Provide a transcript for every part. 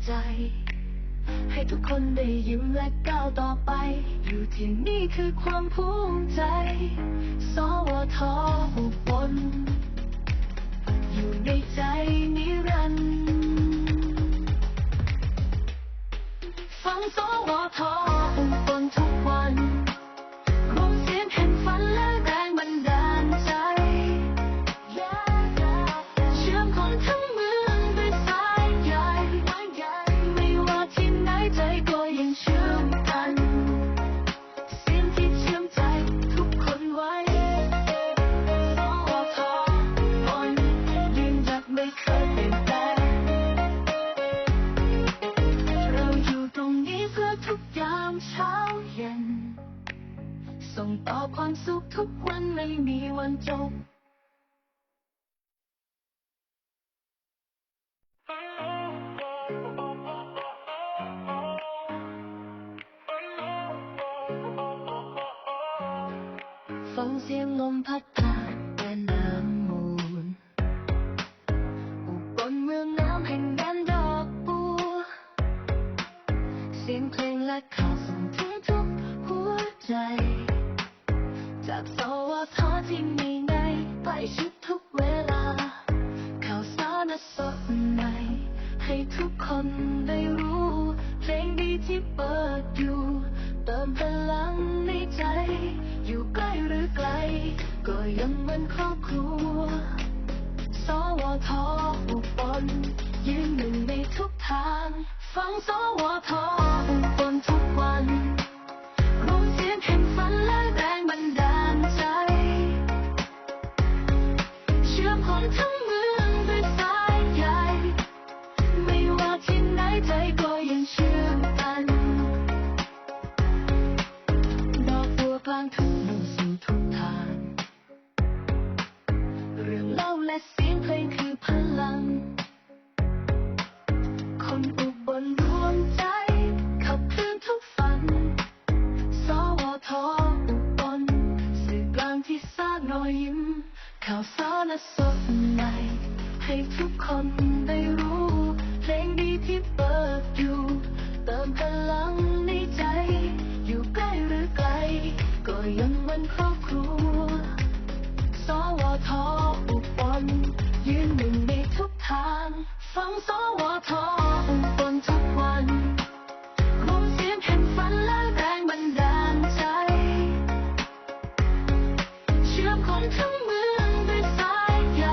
ใจให้ทุกคนได้ยิ้มและก้าวต่อไปอยู่ที่นี่คือความภูมิใจสวท.อุบลอยู่ในใจนิรันดร์ฟังสวท.อุบลทุกวันรวมเสียงแห่งฝันและแรงบันดาลใจเชื่อมคนทั้งเมืองด้วยสายใยไม่ว่าที่ไหนใจก็ยังเชื่อมกันเสียงที่เชื่อมใจทุกคนไว้สวท.อุบลยืนหยัดไม่เคยเปลี่ยนแปลงเราอยู่ตรงนี้เพื่อทุกยามเช้าเย็นส่งต่อความสุขทุกวันไม่มีวันจบฟังเสียงลมพัดผ่านแม่น้ำมูลอุบลเมืองน้ำแห่งแดนดอกบัวเสียงเพลงและข่าวส่งถึงทุกหัวใจจากสวท.ที่มีในใกล้ชิดทุกเวลาข่าวสารสดใหม่ให้ทุกคนได้รู้เพลงดีที่เปิดอยู่เติมพลังในใจอยู่ใกล้หรือไกลก็ยังเหมือนครอบครัวสวท.อุบลยืนหนึ่งในทุกทางฟังสวท.อุบลทุกวันรวมเสียงแห่งฝันและแรงบันดาลใจเชื่อมคนทั้งเมืองด้วยสายใยไม่ว่าที่ไหนใจก็ยังเชื่อมกันดอกบัวกลางทุ่งมุ่งสู่ทุกทางเรื่องเล่าและเสียงเพลงคือพลังคนอุบลรวมใจขับเคลื่อนทุกฝันสวท.อุบลสื่อกลางที่สร้างรอยยิ้มข่าวสารสดใหม่ให้ทุกคนได้รู้เพลงดีที่เปิดอยู่เติมพลังในใจอยู่ใกล้หรือไกลก็ยังเหมือนครอบครัวสวท.อุบลยืนหนึ่งในทุกทางฟังสวท.อุบลทุกวันรวมเสียงแห่งฝันและแรงบันดาลใจเชื่อมคนทั้งเมืองด้วยสายใย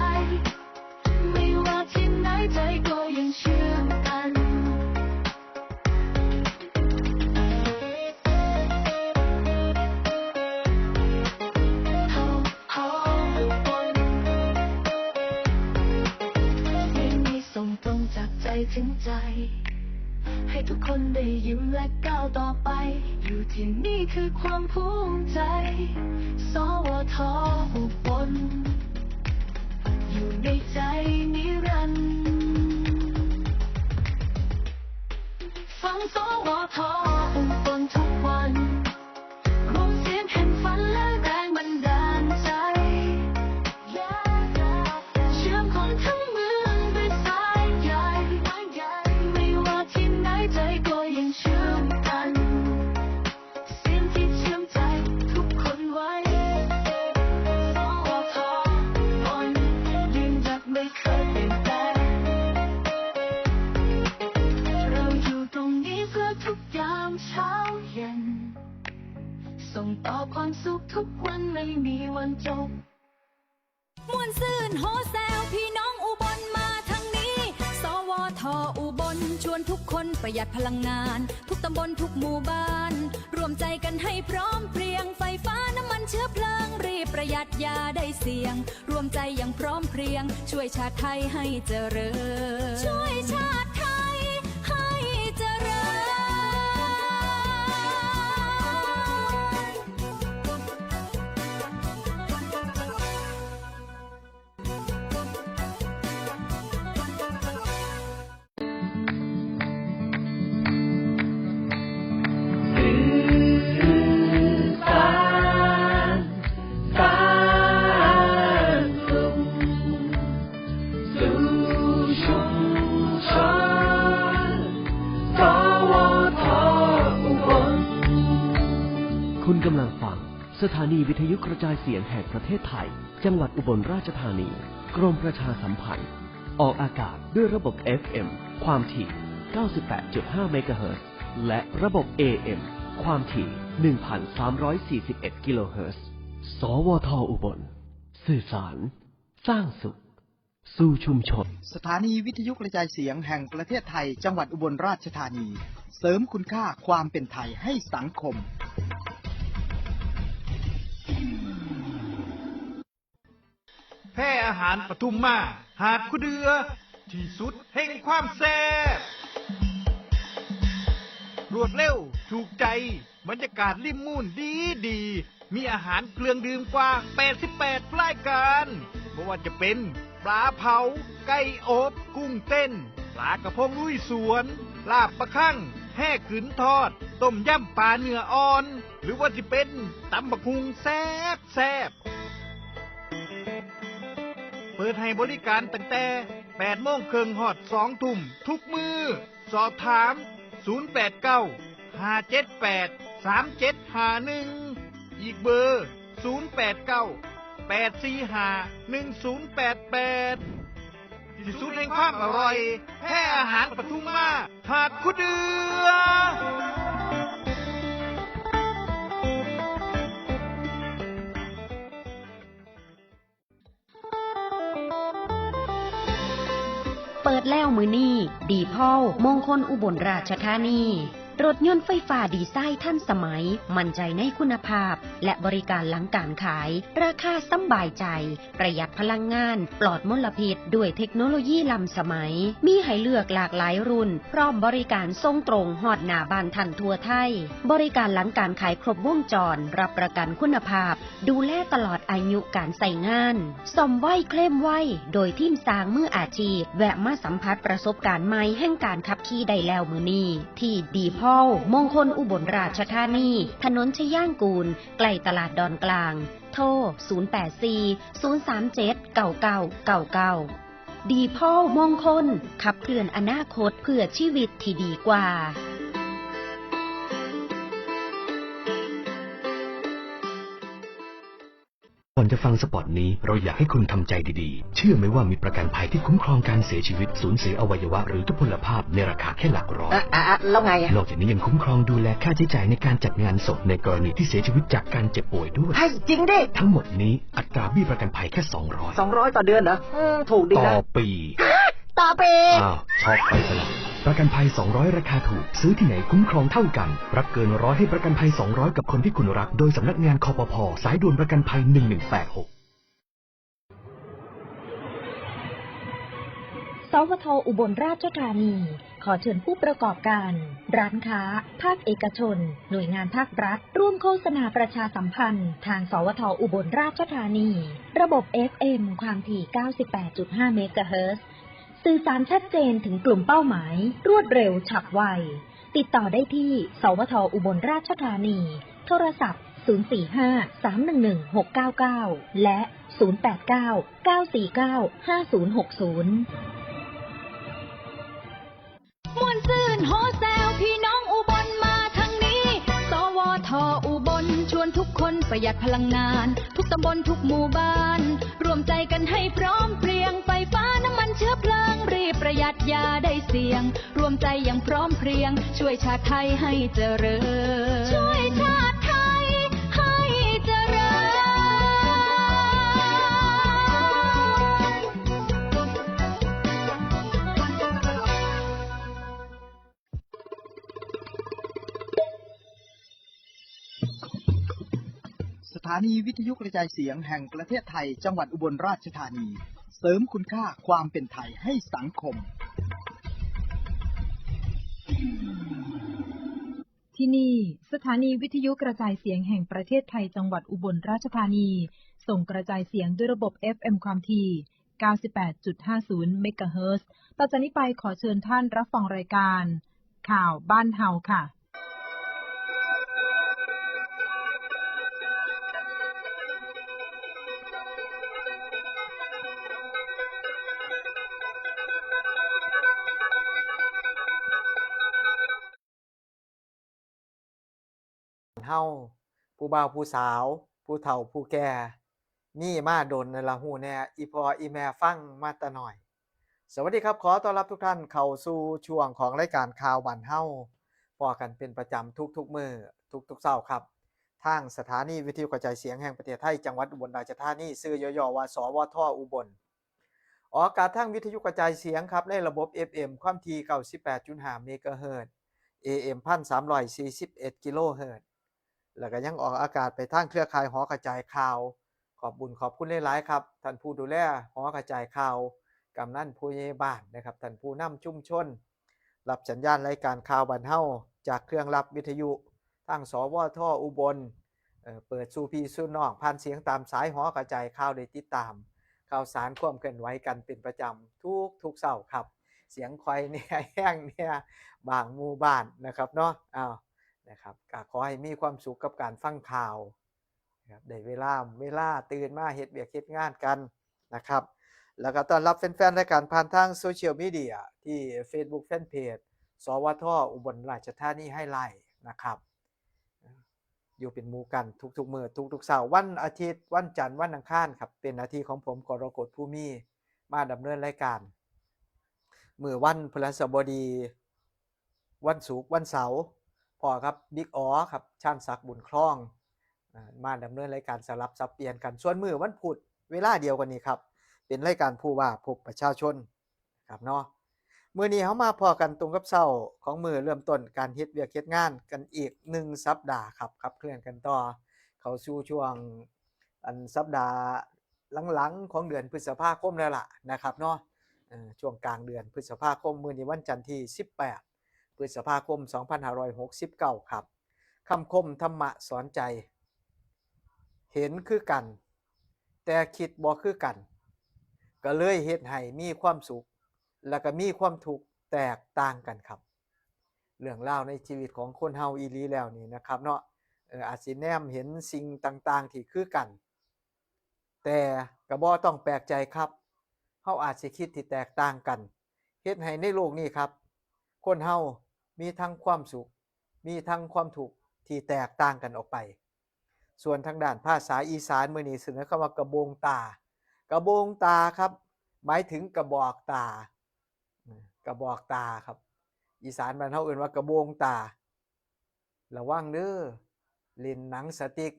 ไม่ว่าที่ไหนใจก็ยังเชื่อมกันส่งตรงจากใจถึงใจให้ทุกคนได้ยิ้มและก้าวต่อไปอยู่ที่นี่คือความภูมิใจสวท.อุบลอยู่ในใจนิรันดร์ฟังสวท.อุบลทุกวันรวมเสียงแห่งฝันและแรงบันดาลใจเชื่อมคนทั้งเมืองด้วยสายใยไม่ว่าที่ไหนใจก็ยังเชื่อมกันเสียงที่เชื่อมใจทุกคนไว้สวท.อุบลยืนหยัดไม่เคยเปลี่ยนแปลงเราอยู่ตรงนี้เพื่อทุกยามเช้าเย็นส่งต่อความสุขทุกวันไม่มีวันจบมวนซื่นโฮแซวพี่น้องอุบลมาทางนี้สวท.อุบลชวนทุกคนประหยัดพลังงานทุกตำบลทุกหมู่บ้านรวมใจกันให้พร้อมเพรียงไฟฟ้าน้ำมันเชื้อเพลิงรีบประหยัดอย่าได้เสี่ยงรวมใจอย่างพร้อมเพรียงช่วยชาติไทยให้เจริญช่วยชาติไทยให้เจริญ ชุมชน คุณกำลังฟังสถานีวิทยุกระจายเสียงแห่งประเทศไทย จังหวัดอุบลราชธานี กรมประชาสัมพันธ์ ออกอากาศด้วยระบบ FM ความถี่ 98.5 เมกะเฮิรตซ์ และระบบ AM ความถี่ 1,341 กิโลเฮิรตซ์ สวท อุบล สื่อสาร สร้างสุข สู่ชุมชน สถานีวิทยุกระจายเสียงแห่งประเทศไทย จังหวัดอุบลราชธานี เสริมคุณค่าความเป็นไทยให้สังคม แพร่อาหารปทุมมาหาดคูเดือที่สุดแห่งความแซ่บรวดเร็วถูกใจบรรยากาศริมมูนดีมีอาหารเครื่องดื่มกว่า88รายการไม่ว่าจะเป็นปลาเผาไก่อบกุ้งเต้นปลากระพงลุยสวนลาบปลาคั่งแห่กึ๋นทอดต้มยำปลาเนื้ออ่อนหรือว่าจะเป็นตำบักหุ่งแซ่บเปิดให้บริการตั้งแต่8 โมงครึ่งฮอด2 ทุ่มทุกมื้อสอบถาม089 578 3751อีกเบอร์089 845 1088ที่สุดแห่งความอร่อยแค่อาหารปทุมมาหาดคูเดือเปิดแล้วมือนี้ดีพ่อมงคลอุบลราชธานีรถยนต์ไฟฟ้าดีไซน์ทันสมัยมั่นใจในคุณภาพและบริการหลังการขายราคาสำบายใจประหยัดพลังงานปลอดมลพิษด้วยเทคโนโลยีล้ำสมัยมีให้เลือกหลากหลายรุ่นพร้อมบริการส่งตรงฮอดหน้าบ้านทันทั่วไทยบริการหลังการขายครบวงจรรับประกันคุณภาพดูแลตลอดอายุการใช้งานซ่อมไว้เคลมไว้โดยทีมสร้างมืออาชีพแวะมาสัมผัสประสบการณ์ใหม่แห่งการขับขี่ได้แล้วมื้อนี้ที่ดีพ่อมงคลอุบลราชธานีถนนชย่างกูลใกล้ตลาดดอนกลางโทร084 037 9999ดีพ่อมงคลขับเคลื่อนอนาคตเพื่อชีวิตที่ดีกว่าก่อนจะฟังสปอตนี้เราอยากให้คุณทำใจดีๆเชื่อไหมว่ามีประกันภัยที่คุ้มครองการเสียชีวิตสูญเสียอวัยวะหรือทุพพลภาพในราคาแค่หลักร้อยแล้วไงนอกจากนี้ยังคุ้มครองดูแลค่าใช้จ่ายในการจัดงานศพในกรณีที่เสียชีวิตจากการเจ็บป่วยด้วยให้จริงดิทั้งหมดนี้อัตราเบี้ยประกันภัยแค่200ต่อเดือนเหรอถูกดีนะต่อปีอ้าวช็อกไปซะแล้วประกันภัย200ราคาถูกซื้อที่ไหนคุ้มครองเท่ากันรับเกิน100ให้ประกันภัย200กับคนที่คุณรักโดยสำนักงานคปภ.สายด่วนประกันภัย1186สวท.อุบลราชธานีขอเชิญผู้ประกอบการร้านค้าภาคเอกชนหน่วยงานภาครัฐร่วมโฆษณาประชาสัมพันธ์ทางสวท.อุบลราชธานีระบบ FM ความถี่ 98.5 เมกะเฮิรตซ์สื่อสารชัดเจนถึงกลุ่มเป้าหมายรวดเร็วฉับไวติดต่อได้ที่สวท.อุบลราชธานีโทรศัพท์045-311-699และ089-949-5060มวนซื่นโฮแซวพี่น้องอุบลมาทางนี้สวทอุบลชวนทุกคนประหยัดพลังงานทุกตำบลทุกหมู่บ้านรวมใจกันให้พร้อมเพรียงไฟฟ้าน้ำมันเชื้อเพลิงรีบประหยัดอย่าได้เสี่ยงรวมใจอย่างพร้อมเพรียงช่วยชาติไทยให้เจริญช่วยชาติไทยให้เจริญสถานีวิทยุกระจายเสียงแห่งประเทศไทย จังหวัดอุบลราชธานี เสริมคุณค่าความเป็นไทยให้สังคม ที่นี่สถานีวิทยุกระจายเสียงแห่งประเทศไทยจังหวัดอุบลราชธานีส่งกระจายเสียงด้วยระบบ FM ความถี่ 98.50 เมกะเฮิรตซ์ ต่อจากนี้ไปขอเชิญท่านรับฟังรายการข่าวบ้านเฮาค่ะ เฮา ผู้บ่าวผู้สาวผู้เฒ่าผู้แก่นี่มาดนในละหูแน่อีพออีแม่ฟังมาแตะหน่อยสวัสดีครับขอต้อนรับทุกท่านเข้าสู่ช่วงของรายการข่าวบ้านเฮาพอกันเป็นประจำทุกๆมื้อทุกๆเช้าครับทางสถานีวิทยุกระจายเสียงแห่งประเทศไทยจังหวัดอุบลราชธานีชื่อย่อๆว่าสวทอุบลออกอากาศทางวิทยุกระจายเสียงครับในระบบ FM ความถี่ 98.5 เมกะเฮิรตซ์ AM 1341 กิโลเฮิรตซ์แล้วก็ยังออกอากาศไปทางเครือข่ายหอกระจายข่าวขอบบุญขอบคุณหลายๆครับท่านผู้ดูแลหอกระจายข่าวกำนันผู้ใหญ่บ้านนะครับท่านผู้นำชุมชนรับสัญญาณรายการข่าวบ้านเฮาจากเครื่องรับวิทยุทางสวทอุบลเปิดสู่พี่สู่น้องผ่านเสียงตามสายหอกระจายข่าวได้ติดตามข่าวสารความเคลื่อนไหวกันเป็นประจำทุกเช้าครับเสียงควายเนี่ยแห้งเนี่ยบางหมู่บ้านนะครับเนาะนะครับก็ขอให้มีความสุขกับการฟังข่าวนะครับได้เวลาตื่นมาเฮ็ดเวียกเฮ็ดงานกันนะครับแล้วก็ต้อนรับแฟนๆรายการผ่านทางโซเชียลมีเดียที่ Facebook Fanpage สวทอุบลราชธานีไฮไลท์นะครับอยู่เป็นหมู่กันทุกๆมื้อทุกๆเช้าวันอาทิตย์วันจันทร์วันอังคารครับเป็นหน้าที่ของผมกรกฎภูมิมาดำเนินรายการมื้อวันพฤหัสบดีวันศุกร์วันเสาร์พอครับบิ๊กอ๋อครับชาญศักดิ์บุญคล้องมาดำเนินรายการสลับสับเปลี่ยนกันส่วนมื้อวันพุธเวลาเดียวกันนี้ครับเป็นรายการผู้ว่าพบประชาชนครับเนาะมื้อนี้เฮามาพอกันตรงกับเช้าของมื้อเริ่มต้นการเฮ็ดเวียกเฮ็ดงานกันอีก1สัปดาห์ครับขับเคลื่อนกันต่อเข้าสู่ช่วงสัปดาห์หลังๆของเดือนพฤษภาคมแล้วล่ะนะครับเนาะช่วงกลางเดือนพฤษภาคมมื้อนี้วันจันทร์ที่18พฤษภาคม2569ครับคำคมธรรมะสอนใจเห็นคือกันแต่คิดบ่คือกันก็เลยเฮ็ดให้มีความสุขแล้วก็มีความทุกข์แตกต่างกันครับเรื่องราวในชีวิตของคนเฮาอีหลีแล้วนี่นะครับเนาะอาจสิแนมเห็นสิ่งต่างๆที่คือกันแต่ก็บ่ต้องแปลกใจครับเฮาอาจสิคิดที่แตกต่างกันเฮ็ดให้ในโลกนี้ครับคนเฮามีทั้งความสุขมีทั้งความทุกข์ที่แตกต่างกันออกไปส่วนทางด้านภาษาอีสานมื้อนี้เสนอคำว่ากระโบงตากระโบงตาครับหมายถึงกระบอกตากระบอกตาครับอีสานบ้านเฮาเอิ้นว่ากระโบงตาระวังเด้อเล่นหนังสติ๊ก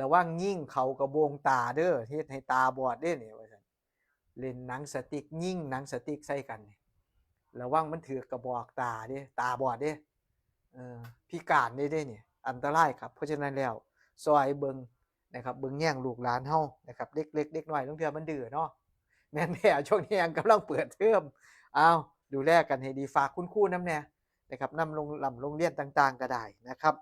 ระวังยิงเข้ากระโบงตาเด้อเฮ็ดให้ตาบอดเด้นี่ว่าซั่นเล่นหนังสติ๊กยิงหนังสติ๊กใส่กันนี่ระวังมันถือกระบอกตาเด้ตาบอดเด้พิการเด้นี่อันตรายครับเพราะฉะนั้นแล้วซอยเบิ่งนะครับเบิ่งแย่งลูกหลานเฮานะครับเด็กเล็กเด็กน้อยลางเทื่อมันดื้อเนาะแม่นแท้ช่วงนี้กำลังเปิดเทอมดูแลกันให้ดีฝากคุณครูนำแน่นะครับนำโรงเรียนต่างๆก็ได้นะครับ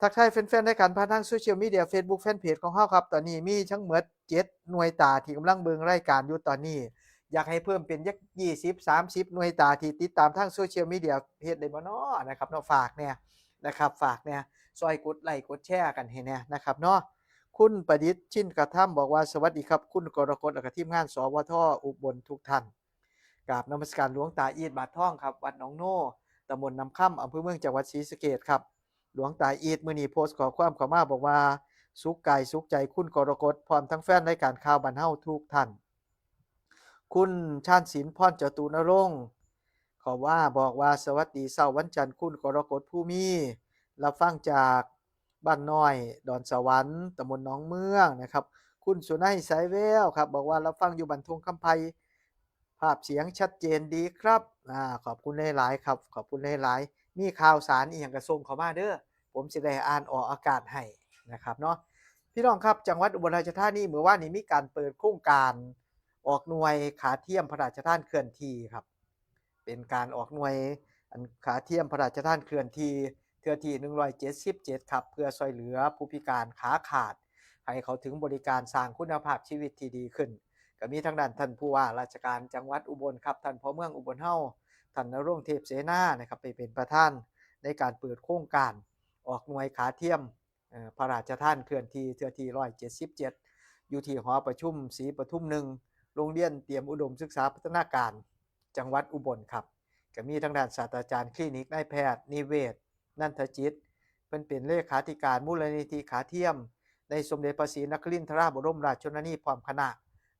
ทักทายแฟนๆรายการผ่านทางโซเชียลมีเดีย Facebook Fanpage ของเฮาครับตอนนี้มีทั้งหมด7หน่วยตาที่กำลังเบิ่งรายการอยู่ตอนนี้อยากให้เพิ่มเป็นจัก20 30หน่วยตาที่ติดตามทางโซเชียลมีเดียเฮ็ดได้บ่น้อนะครับเนาะฝากแน่นะครับฝากแน่ซอยกดไลค์กดแชร์กันให้แน่นะครับเนาะคุณประดิษฐ์ชินกระทำบอกว่าสวัสดีครับคุณกรกฎและก็ทีมงานสวทอุบลทุกท่านกราบนมัสการหลวงตาอีดบาททองครับวัดหนองโน่ตำบลน้ำค่ำอำเภอเมืองจังหวัดศรีสะเกษครับหลวงตาอีดมื้อนี้โพสต์ขอความเข้ามาบอกว่าสุขกายสุขใจคุณกรกฎพร้อมทั้งแฟนรายการข่าวบ้านเฮาทุกท่านคุณชาญศิลป์พรจตุนรงค์ขอว่าบอกว่าสวัสดีเช้าวันจันทร์คุณกรกฎผู้มีรับฟังจากบ้านน้อยดอนสวรรค์ตำบลหนองเมืองนะครับคุณสุนัยสายแววครับบอกว่ารับฟังอยู่บันทงคำไพภาพเสียงชัดเจนดีครับขอบคุณหลายๆครับขอบคุณหลายๆมีข่าวสารอีหยังก็ส่งเข้ามาเด้อผมสิได้อ่านออกอากาศให้นะครับเนาะพี่น้องครับจังหวัดอุบลราชธานีเมื่อวานนี้มีการเปิดโครงการออกหน่วยขาเทียมพระราชทานเคลื่อนที่ครับเป็นการออกหน่วยขาเทียมพระราชทานเคลื่อนที่เทื่อที่177ครับเพื่อช่วยเหลือผู้พิการขาขาดให้เขาถึงบริการสร้างคุณภาพชีวิตที่ดีขึ้นก็มีทางด้านท่านผู้ว่าราชการจังหวัดอุบลครับท่านพ่อเมืองอุบลเฮาท่านนรงค์เทพเสนานะครับไปเป็นประธานในการเปิดโครงการออกหน่วยขาเทียมพระราชทานเคลื่อนที่เทื่อที่177อยู่ที่หอประชุมศรีปทุม1โรงเรียนเตรียมอุดมศึกษาพัฒนาการจังหวัดอุบลครับก็มีทางด้านศาสตราจารย์คลินิกนายแพทย์นิเวศนันทจิต เพิ่นเป็นเลขาธิการมูลนิธิขาเทียมในสมเด็จพระศรีนครินทราบรมราชชนนีพร้อมคณะ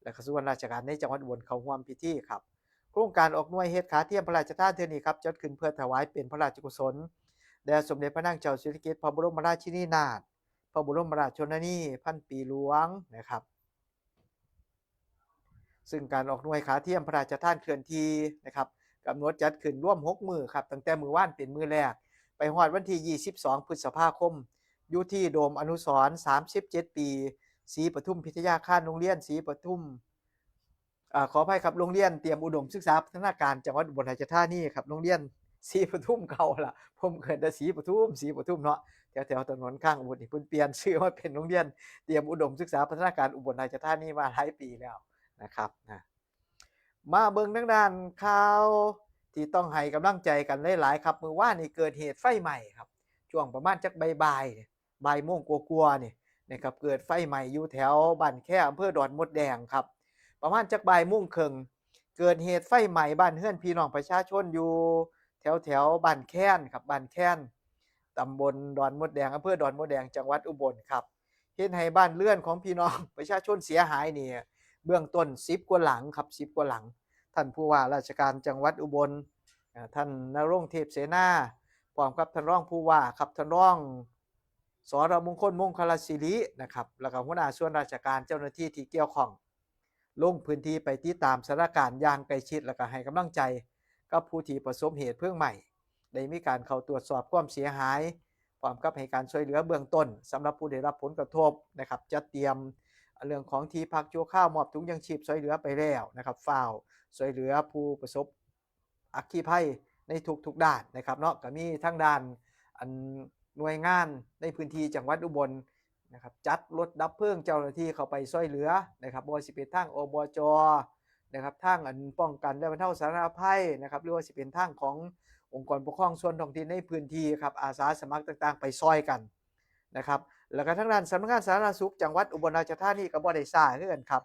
และก็ส่วนราชการในจังหวัดอุบลเข้าร่วมพิธีครับโครงการออกหน่วยเฮ็ดขาเทียมพระราชทานเทื่อนี้ครับจัดขึ้นเพื่อถวายเป็นพระราชกุศลแด่สมเด็จพระนางเจ้าสิริกิติ์พระบรมราชินีนาถพระบรมราชชนนีพันปีหลวงนะครับซึ่งการออกหน่วยขาเทียมพระราชทานเคลื่อนที่นะครับกำหนดจัดขึ้นร่วม6มื้อครับตั้งแต่มื้อวานเป็นมื้อแรกไปฮอดวันที่22พฤษภาคมอยู่ที่โดมอนุสรณ์37ปีศรีปทุมพิทยาคารโรงเรียนศรีปทุมขออภัยครับโรงเรียนเตรียมอุดมศึกษาพัฒนาการจังหวัดอุบลราชธานีครับโรงเรียนศรีปทุมเก่าล่ะผมเกิดแต่ศรีปทุมเนาะแถวถนนข้างอุบลนี่เพิ่นเปลี่ยนชื่อมาเป็นโรงเรียนเตรียมอุดมศึกษาพัฒนาการอุบลราชธานีมาหลายปีแล้วนะครับมาเบิ่งทางด้านข่าวที่ต้องให้กำลังใจกันหลายๆครับมื้อวานนี่เกิดเหตุไฟไหม้ครับช่วงประมาณจักบ่ายๆบ่ายโมงกว่าๆนี่นะครับเกิดไฟไหม้อยู่แถวบ้านแค่อำเภอดอนมดแดงครับประมาณจักบ่ายโมงครึ่งเกิดเหตุไฟไหม้บ้านเรือนพี่น้องประชาชนอยู่แถวบ้านแค้นครับบ้านแค้นตำบลดอนมดแดงอำเภอดอนมดแดงจังหวัดอุบลครับเฮ็ดให้บ้านเรือนของพี่น้องประชาชนเสียหายนี่เบื้องต้น10กว่าหลังครับ10กว่าหลังท่านผู้ว่าราชการจังหวัดอุบลท่านณรงค์เทพเสนาพร้อมกับท่านรองผู้ว่าครับท่านรองสรมงคลมงคลศิรินะครับแล้วก็หัวหน้าส่วนราชการเจ้าหน้าที่ที่เกี่ยวข้องลงพื้นที่ไปติดตามสถานการณ์อย่างใกล้ชิดแล้วก็ให้กำลังใจกับผู้ที่ประสบเหตุเพลิงไหม้ได้มีการเข้าตรวจสอบความเสียหายพร้อมกับให้การช่วยเหลือเบื้องต้นสำหรับผู้ได้รับผลกระทบนะครับจัดเตรียมเรื่องของที่พักชั่วคราวมอบถุงยังชีพช่วยเหลือไปแล้วนะครับฝ้าวช่วยเหลือผู้ประสบอัคคีภัยในทุกด้านนะครับเนาะก็มีทั้งด้านหน่วยงานในพื้นที่จังหวัดอุบลนะครับจัดรถดับเพลิงเจ้าหน้าที่เข้าไปช่วยเหลือนะครับบ่ว่าสิเป็นทางอบจนะครับทางป้องกันและบรรเทาสาธารณภัยนะครับหรือว่าสิเป็นทางขององค์กรปกครองส่วนท้องถิ่นในพื้นที่ครับอาสาสมัครต่างๆไปช่วยกันนะครับแล้วก็ทางด้านสำนักงานสาธารณสุขจังหวัดอุบลราชธานีก็บ่ได้ซ่าคือกันครับ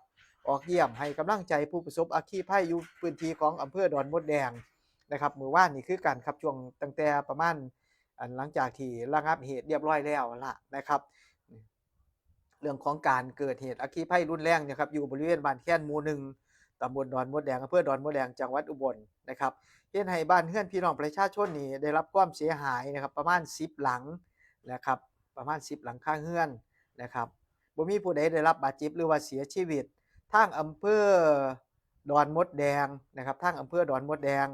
ออกเยี่ยมให้กำลังใจผู้ประสบอัคคีภัยอยู่พื้นที่ของอำเภอดอนมดแดงนะครับมื้อวานนี้คือกันครับช่วงตั้งแต่ประมาณหลังจากที่ระงับเหตุเรียบร้อยแล้วล่ะนะครับเรื่องของการเกิดเหตุอัคคีภัยรุนแรงนะครับอยู่บริเวณบ้านแค้นหมู่1ตำบลดอนมดแดงอำเภอดอนมดแดงจังหวัดอุบลนะครับเฮ็ดให้บ้านเรือนพี่น้องประชาชนนี่ได้รับความเสียหายนะครับประมาณ10หลังนะครับประมาณ10หลังคาเรือนนะครับบ่มีผู้ใดได้รับบาดเจ็บหรือว่าเสียชีวิตทางอำเภอดอนมดแดงนะครับทางอำเภอดอนมดแดง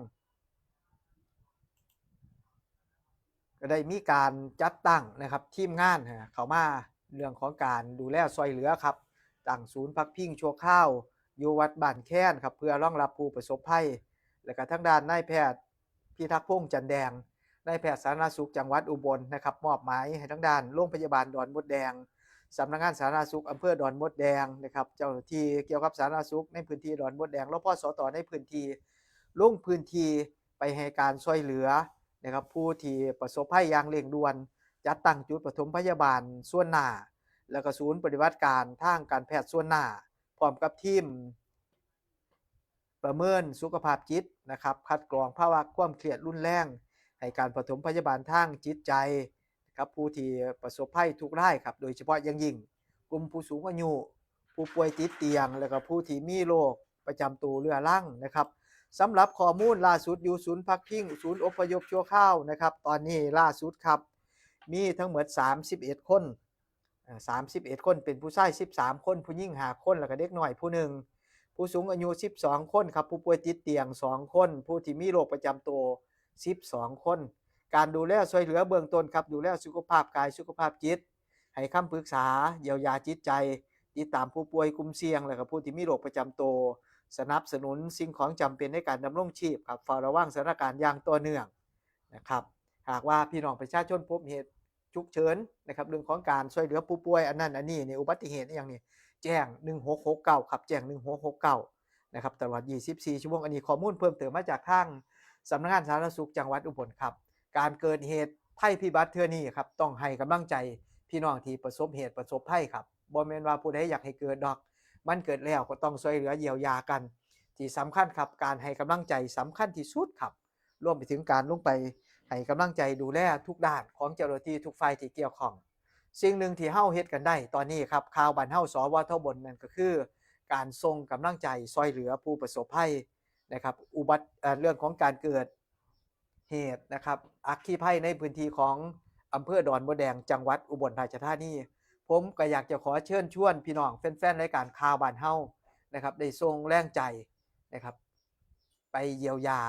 ก็ได้มีการจัดตั้งนะครับทีมงานเข้ามาเรื่องของการดูแลช่วยเหลือครับตั้งศูนย์พักพิงชั่วคราวอยู่วัดบ้านแค้นครับเพื่อรองรับผู้ประสบภัยและก็ทางด้านนายแพทย์พิทักษ์พงษ์จันแดงนายแพทย์สาธารณสุขจังหวัดอุบลนะครับมอบหมายให้ทางด้านโรงพยาบาลดอนมดแดงสำนักงานสาธารณสุขอำเภอดอนมดแดงนะครับเจ้าหน้าที่เกี่ยวกับสาธารณสุขในพื้นที่ดอนมดแดงรพสตในพื้นที่ลงพื้นที่ไปให้การช่วยเหลือนะครับผู้ที่ประสบภัยอย่างเร่งด่วนจัดตั้งจุดปฐมพยาบาลส่วนหน้าแล้วก็ศูนย์ปฏิบัติการทางการแพทย์ส่วนหน้าพร้อมกับทีมประเมินสุขภาพจิตนะครับคัดกรองภาวะความเครียดรุนแรงให้การปฐมพยาบาลทางจิตใจครับผู้ที่ประสบภัยทุกรายครับโดยเฉพาะอย่างยิ่งกลุ่มผู้สูงอายุผู้ป่วยติดเตียงแล้วก็ผู้ที่มีโรคประจำตัวเรื้อรังนะครับสำหรับข้อมูลล่าสุดอยู่ศูนย์พักพิงศูนย์อพยพชั่วคราวนะครับตอนนี้ล่าสุดครับมีทั้งหมด31คน31คนเป็นผู้ชาย13คนผู้หญิง5คนแล้วก็เด็กน้อยผู้หนึ่งผู้สูงอายุ12คนครับผู้ป่วยติดเตียง2คนผู้ที่มีโรคประจำตัว12คนการดูแลช่วยเหลือเบื้องต้นครับดูแลสุขภาพกายสุขภาพจิตให้คำปรึกษาเยียวยาจิตใจติดตามผู้ป่วยกลุ่มเสี่ยงแล้วก็ผู้ที่มีโรคประจำตัวสนับสนุนสิ่งของจำเป็นในการดำรงชีพครับเฝ้าระวังสถานการณ์อย่างต่อเนื่องนะครับหากว่าพี่น้องประชาชนพบเหตุฉุกเฉินนะครับเรื่องของการช่วยเหลือผู้ป่วยอันนั้นอันนี้ในอุบัติเหตุอย่างนี้แจ้ง1669ครับแจ้ง1669นะครับตลอด24ชั่วโมงอันนี้ข้อมูลเพิ่มเติมมาจากทางสำนักงานสาธารณสุขจังหวัดอุบลครับการเกิดเหตุภัยพิบัติเทื่อนี้ครับต้องให้กำลังใจพี่น้องที่ประสบเหตุประสบภัยครับบ่แม่นว่าผู้ใดอยากให้เกิดดอกมันเกิดแล้วก็ต้องช่วยเหลือเยียวยากันที่สำคัญครับการให้กำลังใจสำคัญที่สุดครับรวมไปถึงการลงไป ให้กำลังใจดูแลทุกด้านของเจ้าหน้าที่ทุกฝ่ายที่เกี่ยวข้องสิ่งหนึ่งที่เฮาเฮ็ดกันได้ตอนนี้ครับข่าวบ้านเฮาสวทบนั่นก็คือการส่งกำลังใจช่วยเหลือผู้ประสบภัยนะครับเรื่องของการเกิดเหตุนะครับอัคคีภัยในพื้นที่ของอำเภอดอนบัวแดงจังหวัดอุบลราชธานีผมก็อยากจะขอเชิญชวนพี่น้องแฟนๆรายการข่าวบ้านเฮานะครับได้ส่งแรงใจนะครับไปเยียวยา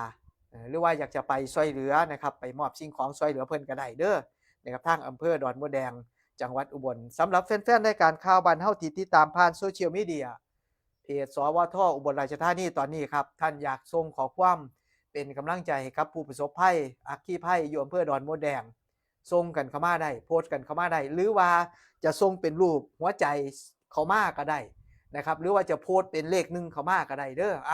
หรือว่าอยากจะไปช่วยเหลือนะครับไปมอบสิ่งของช่วยเหลือเพิ่นก็ได้เด้อนะครับทางอำเภอดอนบัวแดงจังหวัดอุบลสำหรับแฟนๆรายการข่าวบ้านเฮาที่ติดตามผ่านโซเชียลมีเดียเพจสวทอุบลราชธานีตอนนี้ครับท่านอยากส่งขอความเป็นกำลังใจให้กับผู้ประสบภัยอัคคีภัยอยู่อำเภอดอนบัวแดงส่งกันเข้ามาได้โพสต์กันเข้ามาได้หรือว่าจะส่งเป็นรูปหัวใจเข้ามาก็ได้นะครับหรือว่าจะโพสต์เป็นเลข1เข้ามาก็ได้เด้อเ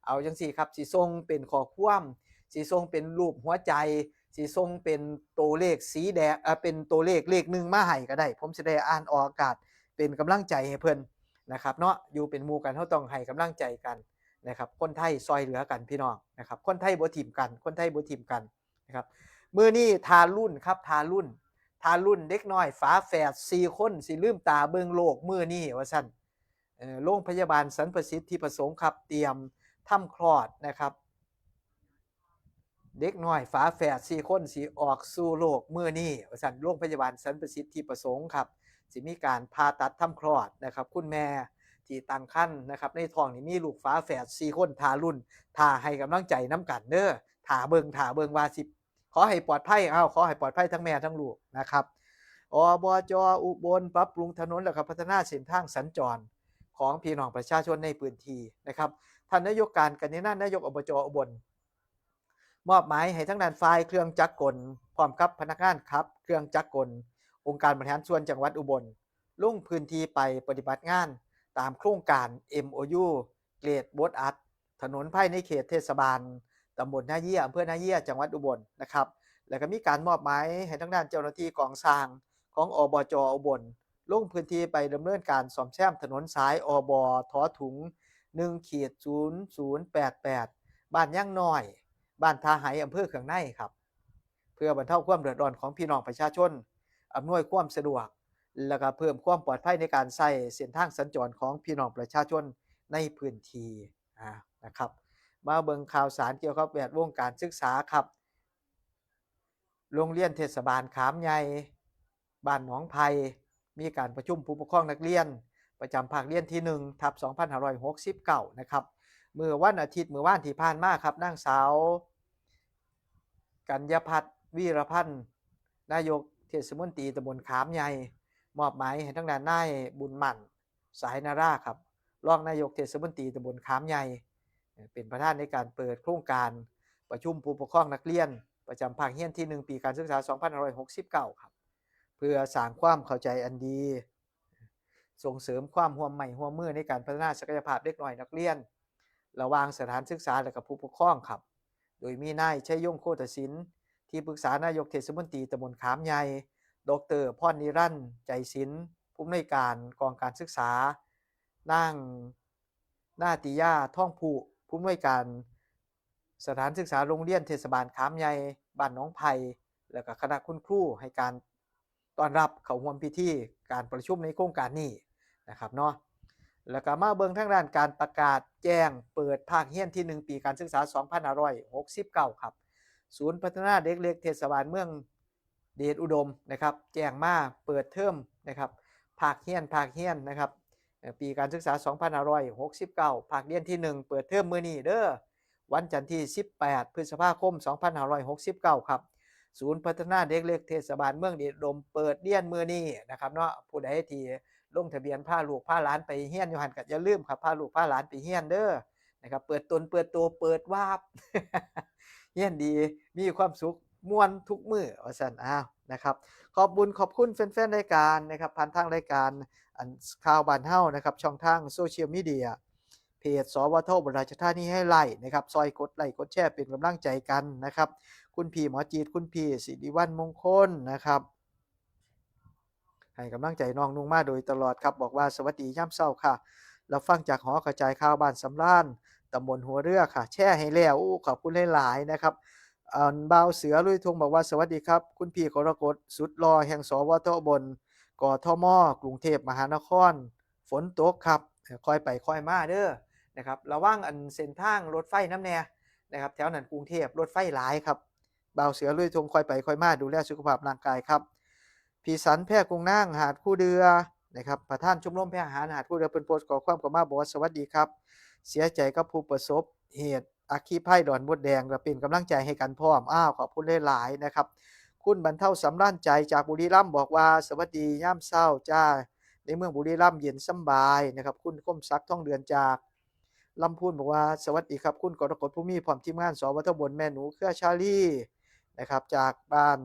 อาจังซี่ครับสิส่งเป็นข้อความสิส่งเป็นรูปหัวใจสิส่งเป็นตัวเลขสีแดงเป็นตัวเลข1มาให้ก็ได้ผมสิได้อ่านออกอากาศเป็นกำลังใจให้เพิ่นนะครับเนาะอยู่เป็นหมู่กันเฮาต้องให้กำลังใจกันนะครับคนไทยซอยเหลือกันพี่น้องนะครับคนไทยบ่ทิ่มกันคนไทยบ่ทิ่มกันนะครับมื้อนี้ทารุ่นครับทารุ่นเด็กน้อยฝาแฝด4คนสิลืมตาเบิ่งโลกมื้อนี้ว่าซั่นโรงพยาบาลสรรพสิทธิประสงค์ครับเตรียมทำคลอดนะครับเด็กน้อยฝาแฝด4คนสิออกสู่โลกมื้อนี้ว่าซั่นโรงพยาบาลสรรพสิทธิประสงค์ครับสิมีการผ่าตัดทำคลอดนะครับคุณแม่ที่ตั้งครรภ์นะครับในท้องนี่มีลูกฝาแฝด4คนทารุ่นทาให้กำลังใจน้ำกันเด้อทาเบิ่งว่าสิขอให้ปลอดภัยขอให้ปลอดภัยทั้งแม่ทั้งลูกนะครับอบจ.อุบลปรับปรุงถนนและพัฒนาเส้นทางสัญจรของพี่น้องประชาชนในพื้นที่นะครับท่านนายกการกนิษฐ์นายกอบจ.อุบลมอบหมายให้ทั้งด้านฝ่ายเครื่องจักรกลพร้อมกับพนักงานครับเครื่องจักรกลองค์การบริหารส่วนจังหวัดอุบลลงพื้นที่ไปปฏิบัติงานตามโครงการ MOU เกรดบดอัดถนนภายในเขตเทศบาลตำบลนาเยี่ยอำเภอนาเยี่ยจังหวัดอุบลนะครับแล้วก็มีการมอบหมายให้ทางด้านเจ้าหน้าที่กองสร้างของอบจ.อุบลลงพื้นที่ไปดำเนินการซ่อมแซมถนนสายอบทถุง 1/0088 บ้านย่างน้อยบ้านทาไหอำเภอเขืองในครับเพื่อบรรเทาความเดือดร้อนของพี่น้องประชาชนอำนวยความสะดวกและก็เพิ่มความปลอดภัยในการใช้เส้นทางสัญจรของพี่น้องประชาชนในพื้นที่นะครับมาเบิ่งข่าวสารเกี่ยวกับแวดวงการศึกษาครับโรงเรียนเทศบาลขามใหญ่บ้านหนองไผ่มีการประชุมผู้ปกครองนักเรียนประจำภาคเรียนที่1/2569นะครับมื้อวันอาทิตย์มื้อวานที่ผ่านมาครับนางสาวกัญญพัฒน์วีรพันธ์นายกเทศมนตรีตำบลขามใหญ่มอบหมายให้ทางด้านนายบุญมั่นสายนาราครับรองนายกเทศมนตรีตำบลขามใหญ่เป็นประธานในการเปิดโครงการประชุมผู้ปกครองนักเรียนประจำภาคเรียนที่1ปีการศึกษา2569ครับเพื่อสร้างความเข้าใจอันดีส่งเสริมความร่วมมือในการพัฒนาศักยภาพเด็กน้อยนักเรียนระหว่างสถานศึกษาและกับผู้ปกครองครับโดยมีนายชัยยงโคตศิลป์ที่ปรึกษานายกเทศมนตรีตำบลขามใหญ่ดร.พรนิรันดร์ใจศิลป์ผู้อำนวยการกองการศึกษานางนาติยาท่องผู้ผู้อำนวยการสถานศึกษาโรงเรียนเทศบาลขามใหญ่บ้านหนองไผ่และก็คณะคุณครูให้การต้อนรับเข้าร่วมพิธีการประชุมในโครงการนี้นะครับเนาะแล้วก็มาเบิ่งทางด้านการประกาศแจ้งเปิดภาคเรียนที่1ปีการศึกษา2569ครับศูนย์พัฒนาเด็กเล็กเทศบาลเมืองเดชอุดมนะครับแจ้งมาเปิดเทอมนะครับภาคเรียนนะครับปีการศึกษา2569ภาคเรียนที่1เปิดเทอมมื้อนี้เด้อวันจันทร์ที่18พฤษภาคม2569ครับศูนย์พัฒนาเด็กเล็กเทศบาลเมืองเดชอุดมเปิดเรียนมื้อนี้นะครับเนาะผู้ใดที่ลงทะเบียนพาลูกพาหลานไปเรียนอยู่หั่นก็อย่าลืมครับพาลูกพาหลานไปเรียนเด้อนะครับเปิดตนเปิดตัวเปิดวาบ เรียนดีมีความสุขม่วนทุกมื้อว่าซั่นนะครับขอบคุณแฟนๆรายการนะครับผ่านทางรายการข่าวบ้านเฮานะครับช่องทางโซเชียลมีเดียเพจสวทอุบลราชธานีให้ไลค์นะครับซอยกดไลค์กดแชร์เป็นกำลังใจกันนะครับคุณพี่หมอจีดคุณพี่สิริวัลย์มงคลนะครับให้กำลังใจน้องนุ่งมาโดยตลอดครับบอกว่าสวัสดียามเช้าค่ะเราฟังจากหอกระจายข่าวบ้านสำราญตำบลหัวเรือค่ะแชร์ให้แล้วขอบคุณหลายๆนะครับ บ่าวเสือลุยธงบอกว่าสวัสดีครับ คุณพี่กรกฎสุดหล่อแห่งสวทบนกทมกรุงเทพมหานครฝนตกครับค่อยไปค่อยมาเด้อนะครับระวังอันเส้นทางรถไฟน้ำแน่นะครับแถวนั้นกรุงเทพรถไฟหลายครับบ่าวเสือลุยธงค่อยไปค่อยมาดูแลสุขภาพร่างกายครับพี่สันแพร่กรุงนางหาดคู่เดือนะครับประธานชมรมแพทย์อาหารหาดคู่เดือเพิ่นโพสต์ขอความกรุณาบอกว่าสวัสดีครับเสียใจกับผู้ประสบเหตุอัคคีภัยดอนมดแดงและเป็นกำลังใจให้กันพร้อมขอบคุณหลายๆนะครับคุณบรรเทาสำราญใจจากบุรีรัมย์บอกว่าสวัสดียามเช้าจ้าในเมืองบุรีรัมย์เย็นสำบายนะครับคุณคมศักดิ์ท่องเดือนจากลำพูนบอกว่าสวัสดีครับคุณกรกฎผู้มีพร้อมทีมงานสวทบแม่หนูเครือชาลีนะครับจากบ้าน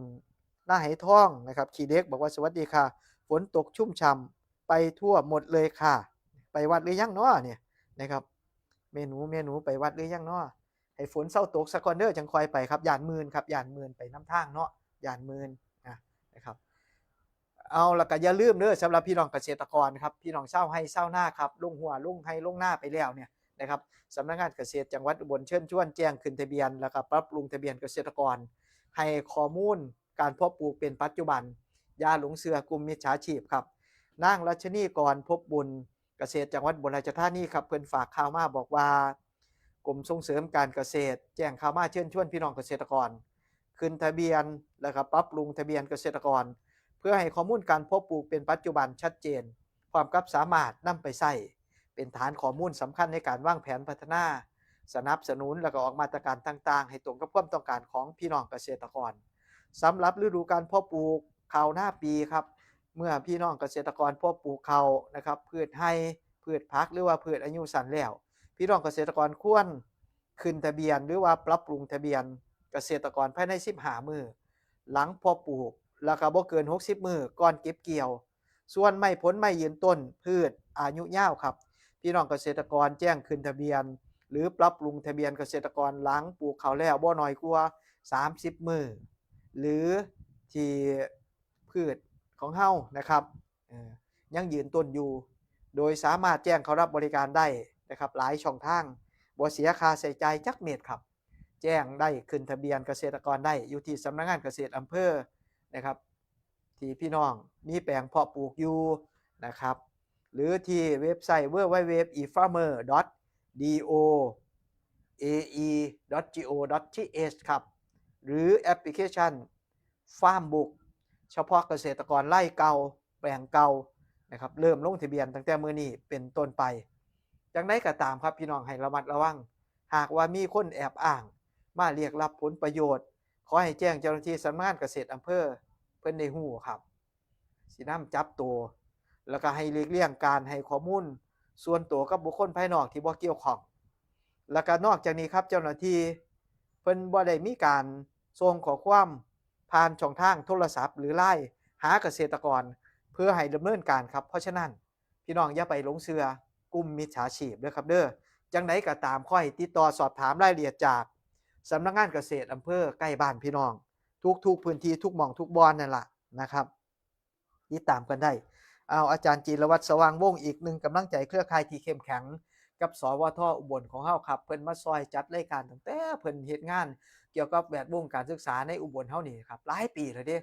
หน้าไหทองนะครับขี่เล็กบอกว่าสวัสดีค่ะฝนตกชุ่มฉ่ำไปทั่วหมดเลยค่ะไปวัดหรือยังเนาะเนี่ยนะครับเมนูไปวัดหรือยังเนาะให้ฝนเศร้าตกสักก่อนเด้อจังคอยไปครับย่านมื่นครับย่านมื่นไปน้ำทางเนาะย่านมื่นนะครับเอาแล้วก็อย่าลืมเด้อสำหรับพี่น้องเกษตรกรครับพี่น้องเศร้าให้เศร้าหน้าครับลงหัวลงให้ลงหน้าไปแล้วเนี่ยนะครับสำนักงานเกษตรจังหวัดอุบลเชิญชวนแจ้งขึ้นทะเบียนแล้วก็ปรับปรุงทะเบียนเกษตรกรให้ข้อมูลการเพาะปลูกเป็นปัจจุบันอย่าหลงเชื่อกลุ่มมิจฉาชีพครับนางรัชนีกรพบบุญเกษตรจังหวัดอุบลราชธานีครับเพิ่นฝากข่าวมาบอกว่ากรมส่งเสริมการเกษตรแจ้งข่าวมาเชิญชวนพี่น้องเกษตรกรขึ้นทะเบียนแล้วก็ปรับปรุงทะเบียนเกษตรกรเพื่อให้ข้อมูลการเพาะปลูกเป็นปัจจุบันชัดเจนพร้อมกับสามารถนำไปใช้เป็นฐานข้อมูลสำคัญในการวางแผนพัฒนาสนับสนุนแล้วก็ออกมาตรการต่างๆให้ตรงกับความต้องการของพี่น้องเกษตรกรสำหรับฤดูการเพาะปลูกข้าวหน้าปีครับเมื่อพี่น้องเกษตรกรเพาะปลูกข้าวนะครับพืชไร่พืชผักหรือว่าพืชอายุสั้นแล้วพี่น้องเกษตรกรควรขึ้นทะเบียนหรือว่าปรับปรุงทะเบียนเกษตรกรภายใน15มื้อหลังเพาะปลูกแล้วก็บ่เกิน60มื้อก่อนเก็บเกี่ยวส่วนไม้ผลไม้ยืนต้นพืชอายุยาวครับพี่น้องเกษตรกรแจ้งขึ้นทะเบียนหรือปรับปรุงทะเบียนเกษตรกรหลังปลูกข้าวแล้วบ่น้อยกว่า30มื้อหรือที่พืชของเฮานะครับยังยืนต้นอยู่โดยสามารถแจ้งเข้ารับบริการได้นะครับหลายช่องทางบ่เสียค่าใช้จ่ายจักเม็ดครับแจ้งได้ขึ้นทะเบียนเกษตรกรได้อยู่ที่สำนักงานเกษตรอำเภอนะครับที่พี่น้องมีแปลงเพาะปลูกอยู่นะครับหรือที่เว็บไซต์ www.efarmer.doae.go.th ครับหรือแอปพลิเคชัน Farmbook เฉพาะเกษตรกรไร่เก่าแปลงเก่านะครับเริ่มลงทะเบียนตั้งแต่มื้อนี้เป็นต้นไปจังได๋ก็ตามครับพี่น้องให้ระมัดระวังหากว่ามีคนแอบอ้างมาเรียกรับผลประโยชน์ขอให้แจ้งเจ้าหน้าที่สำนักงานเกษตรอำเภอเพิ่นได้ฮู้ครับสินำจับตัวแล้วก็ให้หลีกเลี่ยงการให้ข้อมูลส่วนตัวกับบุคคลภายนอกที่บ่เกี่ยวข้องแล้วก็นอกจากนี้ครับเจ้าหน้าที่เพิ่นบ่ได้มีการส่งข้อความผ่านช่องทางโทรศัพท์หรือ LINE หาเกษตรกรเพื่อให้ดำเนินการครับเพราะฉะนั้นพี่น้องอย่าไปหลงเชื่อกลุ่มมิจฉาชีพเด้อครับเด้อจังได๋ก็ตามค่อยติดต่อสอบถามรายละเอียดจากสำนักงานเกษตรอำเภอใกล้บ้านพี่น้องทุกพื้นที่ทุกหม่องทุกบอนนั่นล่ะนะครับติดตามกันได้อาจารย์จีรวัฒน์สว่างวงศ์อีกหนึ่งกำลังใจเครือข่ายที่เข้มแข็งกับสวทอุบลของเฮาครับเพิ่นมาซอยจัดรายการตั้งแต่เพิ่นเฮ็ดงานเกี่ยวกับแวดวงการศึกษาในอุบลเฮานี่ครับหลายปีแล้วเด้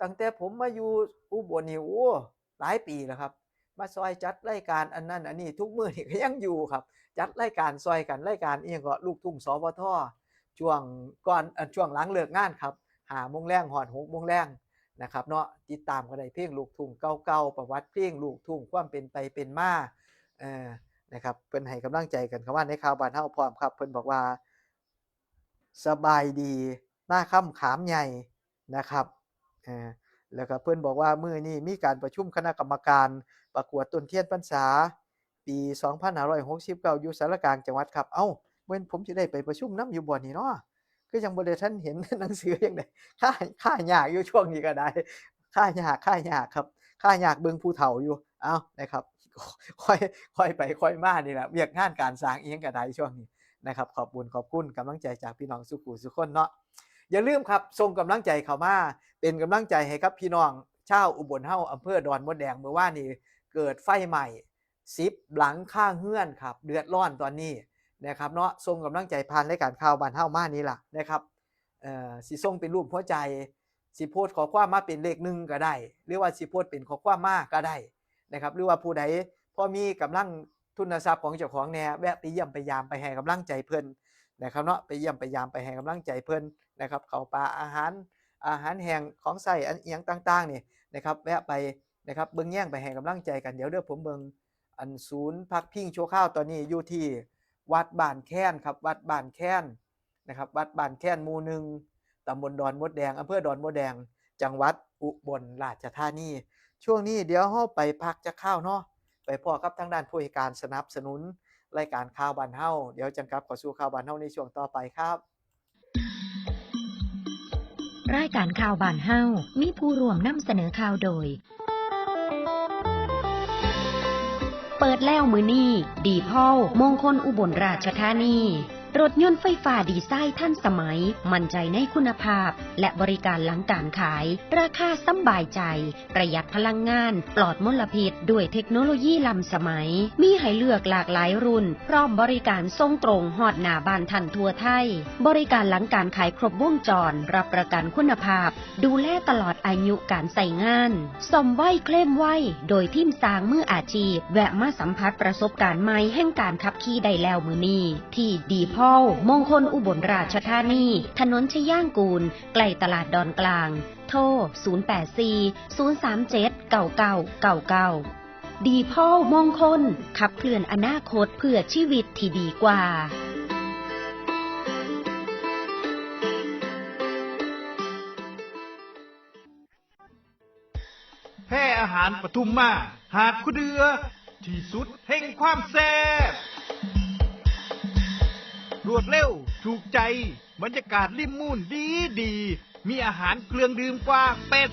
ตั้งแต่ผมมาอยู่อุบลนี่โอ้หลายปีแล้วครับมาซอยจัดรายการอันนั้นอันนี้ทุกมื้อนี่ก็ยังอยู่ครับจัดรายการซอยกันรายการอีหยังก็ลูกทุ่งสวทช่วงก่อนช่วงหลังเลิกงานครับ5:00 นฮอด6:00 นนะครับเนาะติดตามกันได้เพลงลูกทุ่งเก่าๆประวัติเพลงลูกทุ่งความเป็นไปเป็นมานะครับเพิ่นให้กำลังใจกันคำว่าในข่าวบ้านเฮาพร้อมครับเพิ่นบอกว่าสบายดีหน้าค่ำขามใหญ่นะครับแล้วก็เพิ่นบอกว่ามื้อนี้มีการประชุมคณะกรรมการประกวดต้นเทียนพรรษาปี2569อยู่สารกลางจังหวัดครับเอ้าเว้นผมสิได้ไปประชุมนำอยู่บ่นี่เนาะก็ยังบ่ได้ทันเห็นหนังสือจังได๋ค่ายากอยู่ช่วงนี้ก็ได้ค่ายากครับค่ายากเบิ่งผู้เฒ่าอยู่เอ้านะครับค่อยไปค่อยมานี่แหละเวียกงานการสร้างอีหยังก็ได้ช่วงนี้นะครับขอบคุณกำลังใจจากพี่น้องสุขุสุคนเนาะอย่าลืมครับส่งกำลังใจเข้ามาเป็นกำลังใจให้กับพี่น้องชาวอุบลเฮาอำเภอดอนมดแดงเมื่อวานนี้เกิดไฟใหม่10หลังคาเรือนครับเดือดร้อนตอนนี้นะครับเนาะส่งกำลังใจผ่านรายการข่าวบ้านเฮามานี่ล่ะนะครับ สิส่งเป็นรูปหัวใจสิโพสต์ข้อความมาเป็นเลข1ก็ได้หรือว่าสิโพสต์เป็นข้อความมาก็ได้นะครับหรือว่าผู้ใดพอมีกำลังทุนทรัพย์ของเจ้าของแหน่แวะไปเยี่ยมไปยามไปให้กำลังใจเพิ่นนะครับเนาะไปเยี่ยมไปยามไปให้กำลังใจเพิ่นนะครับข้าวปลาอาหารแห้งของใช้อันอิหยังต่างๆนี่นะครับแวะไปนะครับเบิ่งแย่งไปให้กำลังใจกันเดี๋ยวเด้อผมเบิ่งอันศูนย์พักพิงชั่วคราวตอนนี้อยู่ที่วัดบ้านแค้นครับวัดบ้านแค้นนะครับวัดบ้านแค้นหมู่1ตำบลดอนมดแดงอำเภอดอนมดแดงจังหวัดอุบลราชธานีช่วงนี้เดี๋ยวเฮาไปพักจักคราวเนาะไปพ้อกับทางด้านผู้ให้การสนับสนุนรายการข่าวบ้านเฮาเดี๋ยวจังกลับเข้าสู่ข่าวบ้านเฮาในช่วงต่อไปครับรายการข่าวบ้านเฮามีผู้ร่วมนำเสนอข่าวโดยเปิดแล้วมื้อนี้ดีพ่อมงคลอุบลราชธานีรถยนต์ไฟฟ้าดีไซน์ทันสมัยมั่นใจในคุณภาพและบริการหลังการขายราคาสำบายใจประหยัดพลังงานปลอดมลพิษด้วยเทคโนโลยีล้ำสมัยมีให้เลือกหลากหลายรุ่นพร้อมบริการส่งตรงฮอดหน้าบ้านทันทั่วไทยบริการหลังการขายครบวงจรรับประกันคุณภาพดูแลตลอดอายุการใช้งานซ่อมไว้เคลมไว้โดยทีมสร้างมืออาชีพแวะมาสัมผัสประสบการณ์ใหม่แห่งการขับขี่ได้แล้วมื้อนี้ที่ดีพอลมงคลอุบลราชธานีถนนชย่างกูลใกล้ตลาดดอนกลางโทร084-037-9999ดีพอลมงคลขับเคลื่อนอนาคตเพื่อชีวิตที่ดีกว่าแพ้อาหารปทุมมาหาดคุเดือที่สุดแห่งความแซ่บรวดเร็วถูกใจบรรยากาศริมมุ่นดีมีอาหารเครื่องดื่มกว่า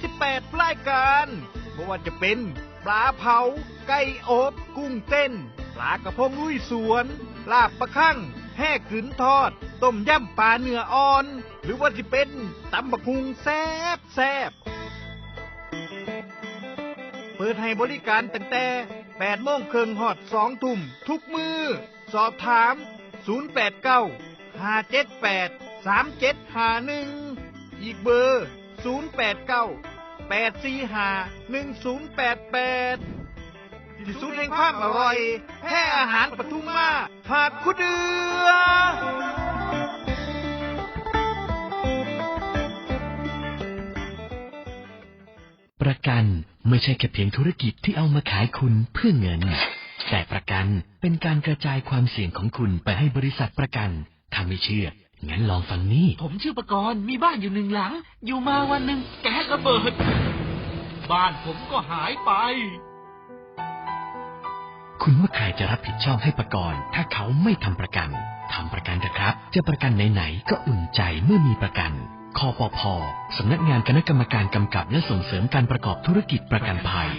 88รายการไม่ว่าจะเป็นปลาเผาไก่อบกุ้งเต้นปลากระพงลุยสวนลาบปลาคั่งแห่กึ๋นทอดต้มยำปลาเนื้ออ่อนหรือว่าจะเป็นตำบักหุ่งแซ่บเปิดให้บริการตั้งแต่8 โมงครึ่งฮอด2 ทุ่มทุกมื้อสอบถาม089-578-3751อีกเบอร์089-845-1088ที่สุดแห่งความอร่อยแพ้อาหารปทุมมาหาดคุเดือประกันไม่ใช่แค่เพียงธุรกิจที่เอามาขายคุณเพื่อเงินแต่ประกันเป็นการกระจายความเสี่ยงของคุณไปให้บริษัทประกันถ้าไม่เชื่องั้นลองฟังนี่ผมชื่อประกรณ์มีบ้านอยู่1 หลังอยู่มาวันหนึ่งแก๊สระเบิดบ้านผมก็หายไปคุณว่าใครจะรับผิดชอบให้ประกรณ์ถ้าเขาไม่ทำประกันทำประกันเถอะครับจะประกันไหนๆก็อุ่นใจเมื่อมีประกันคปภ.สำนักงานคณะกรรมการกำกับและส่งเสริมการประกอบธุรกิจประกันภัย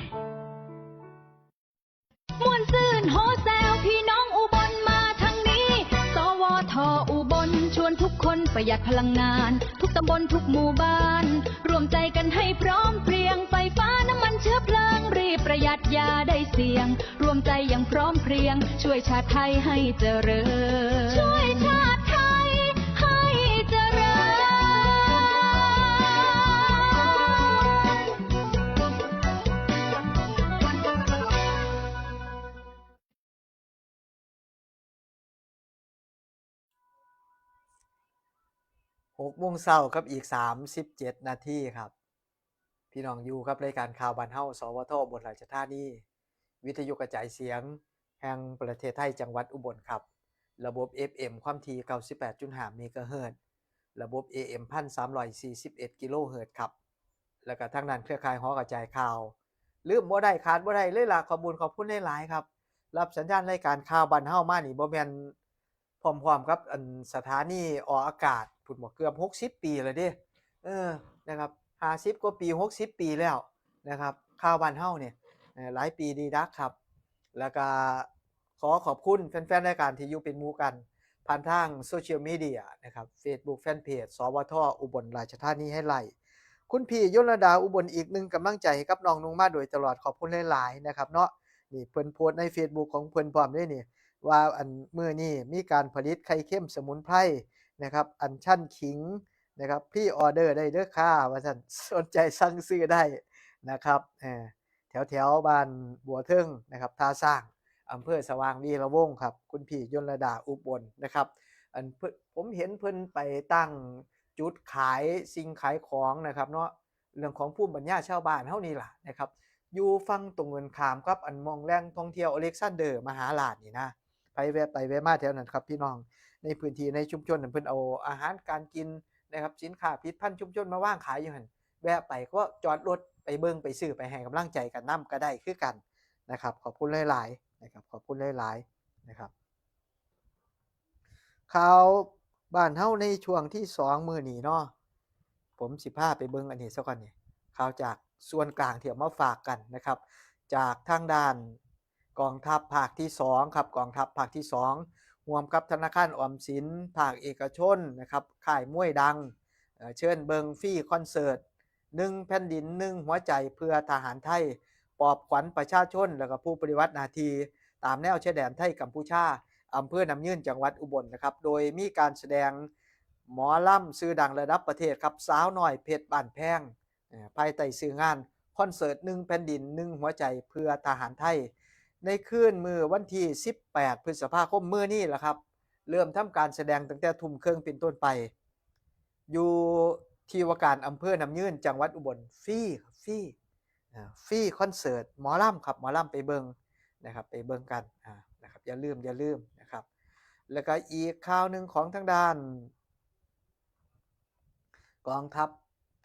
ม่วนซื่นโฮแซวพี่น้องอุบลมาทางนี้สวทอุบลชวนทุกคนประหยัดพลังงานทุกตำบลทุกหมู่บ้านรวมใจกันให้พร้อมเพรียงไฟฟ้าน้ำมันเชื้อเพลิงรีบประหยัดอย่าได้เสี่ยงรวมใจอย่างพร้อมเพรียงช่วยชาติไทยให้เจริญช่วยชาติไทยให้เจริญ6 โมงเช้าครับอีก37นาทีครับพี่น้องอยู่กับรายการข่าวบ้านเฮาสวทอุบลราชธานีวิทยุกระจายเสียงแห่งประเทศไทยจังหวัดอุบลครับระบบ FM ความถี่ 98.5 เมกะเฮิรตซ์ระบบ AM 1341 กิโลเฮิรตซ์ครับแล้วก็ทางด้านเครือข่ายหอกระจายข่าวลืมบ่ได้ขาดบ่ได้เลยล่ะขอบคุณหลายๆครับรับสัญญาณรายการข่าวบ้านเฮามานี่บ่แม่นพร้อมๆกับสถานีออกอากาศพุ่นบ่เกือบ60 ปีแล้วเด้นะครับ50 กว่าปี60 ปีแล้วนะครับข่าวบ้านเฮาเนี่ยหลายปีดีดักครับแล้วก็ขอบคุณแฟนๆรายการที่อยู่เป็นหมู่กันผ่านทางโซเชียลมีเดียนะครับ Facebook Fanpage สวทอุบลราชธานีให้ไลค์คุณพี่ยลดาอุบลอีกหนึ่งกำลังใจให้กับน้องนุ่งมาโดยตลอดขอบคุณหลายๆนะครับเนาะนี่เพิ่นโพสต์ใน Facebook ของเพิ่นพร้อมด้วยนี่ว่ามื้อนี้มีการผลิตไข่เค็มสมุนไพรนะครับอัญชันขิง นะครับพรีออเดอร์ได้เด้อค่ะว่าซั่นสนใจสั่งซื้อได้นะครับแถวบ้านบัวเทิงนะครับท่าสร้างอำเภอสว่างวีระวงศ์ครับคุณพี่ยลดาอุบลนะครับอันเพิ่นผมเห็นเพิ่นไปตั้งจุดขายสิ่งขายของนะครับเนาะเรื่องของภูมิปัญญาชาวบ้านเฮานี่ล่ะนะครับอยู่ฝั่งตรงกันข้ามกับอันหม้องแหล่งท่องเที่ยวอเล็กซานเดอร์มหาราชนี่นะไปแวะมาแถวนั้นครับพี่น้องในพื้นที่ในชุมชนนั้นเพิ่นเอาอาหารการกินนะครับสินค้าผลิตภัณฑ์ชุมชนมาวางขายอยู่หั่นแวะไปก็จอดรถไปเบิ่งไปซื้อไปให้กำลังใจกันนำก็ได้คือกันนะครับขอบคุณหลายๆนะครับขอบคุณหลายๆนะครับข่าวบ้านเฮาในช่วงที่2มื้อนี้เนาะผมสิพาไปเบิ่งอันนี้ซะก่อนนี่ข่าวจากส่วนกลางที่เอามาฝากกันนะครับจากทางด้านกองทัพภาคที่2ครับกองทัพภาคที่2ร่วมกับธนาคารออมสินภาคเอกชนนะครับค่ายมวยดังเชิญเบิงฟรีคอนเสิร์ต1แผ่นดิน1หัวใจเพื่อทหารไทยปลอบขวัญประชาชนแล้วก็ผู้ปฏิบัติหน้าที่ตามแนวชายแดนไทยกัมพูชาอำเภอน้ำยืนจังหวัดอุบลนะครับโดยมีการแสดงหมอลำชื่อดังระดับประเทศครับสาวน้อยเพชรบ้านแพงภายใต้ชื่องานคอนเสิร์ต1แผ่นดิน1หัวใจเพื่อทหารไทยในคืนมื้อวันที่18พฤษภาคมมื้อนี้ล่ะครับเริ่มทำการแสดงตั้งแต่ทุ่มครึ่งเป็นต้นไปอยู่ที่ว่าการอำเภอน้ำยืนจังหวัดอุบลฟรีคอนเสิร์ตหมอลำครับหมอลำไปเบิ่งนะครับไปเบิ่งกันนะครับอย่าลืมนะครับแล้วก็อีกข่าวหนึ่งของทางด้านกองทัพ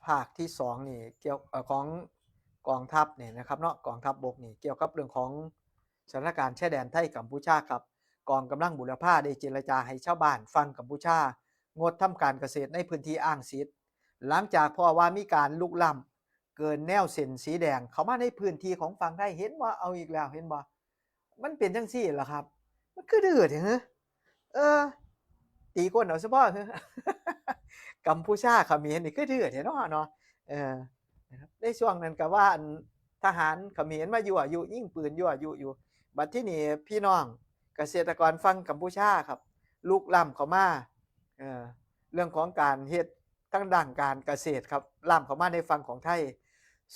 ภาคที่2นี่เกี่ยวของกองทัพนี่นะครับเนาะกองทัพบกนี่เกี่ยวกับเรื่องของสถานการณ์ชายแดนไทยกัมพูชาครับกองกำลังบุรพาได้เจรจาให้ชาวบ้านฝั่งกัมพูชางดทำการเกษตรในพื้นที่อ้างสิทธิ์หลังจากพอว่ามีการลุกล้ำเกินแนวเส้นสีแดงเข้ามาในพื้นที่ของฝั่งไทยเห็นว่าเอาอีกแล้วเห็นบ่มันเป็นจังซี่ล่ะครับมันคือดื้อแท้ตีก้นเอาซะบ่กัมพูชาเขมรนี่คือดื้อแท้เนาะนะครับในช่วงนั้นก็ว่าอันทหารเขมรมายั่วยุยิงปืนยั่วยุอยู่บัดทีนี้พี่น้องเกษตรกรฝั่งกัมพูชาครับลุกล้ำเข้ามาเรื่องของการเฮ็ดทางด้านการเกษตรครับล้ำเข้ามาในฝั่งของไทย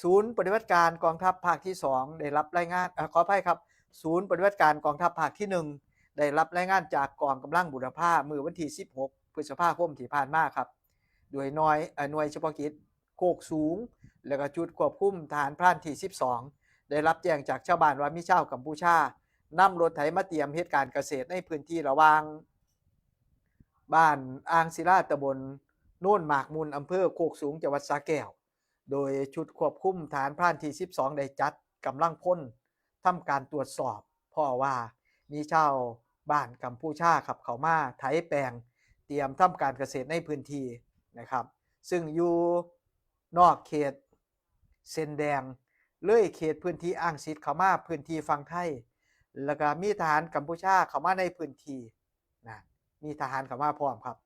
ศูนย์ปฏิบัติการกองทัพภาคที่2ได้รับรายงานขออภัยครับศูนย์ปฏิบัติการกองทัพภาคที่1ได้รับรายงานจากกองกำลังบุรพามื้อวันที่16พฤษภาคมที่ผ่านมาครับโดยหน่วยเฉพาะกิจโคกสูงแล้วก็จุดควบคุมทหารพรานที่12ได้รับแจ้งจากชาวบ้านว่ามีชาวกัมพูชานำรถไถมาเตรียมเฮ็ดการเกษตรในพื้นที่ระหว่างบ้านอ่างศิลาตำบลโน่นหมากมูลอำเภอโคกสูงจังหวัดสระแก้วโดยชุดควบคุมฐานพรานที่12ได้จัดกำลังพลทำการตรวจสอบเพราะว่ามีชาวบ้านกัมพูชาขับเข้ามาไถแปลงเตรียมทำการเกษตรในพื้นที่นะครับซึ่งอยู่นอกเขตเส้นแดงเลยเขตพื้นที่อ้างสิทธิ์เข้ามาพื้นที่ฝั่งไทยแล้วก็มีทหารกัมพูชาเข้ามาในพื้นที่นะมีทหารเข้ามาพร้อมครับ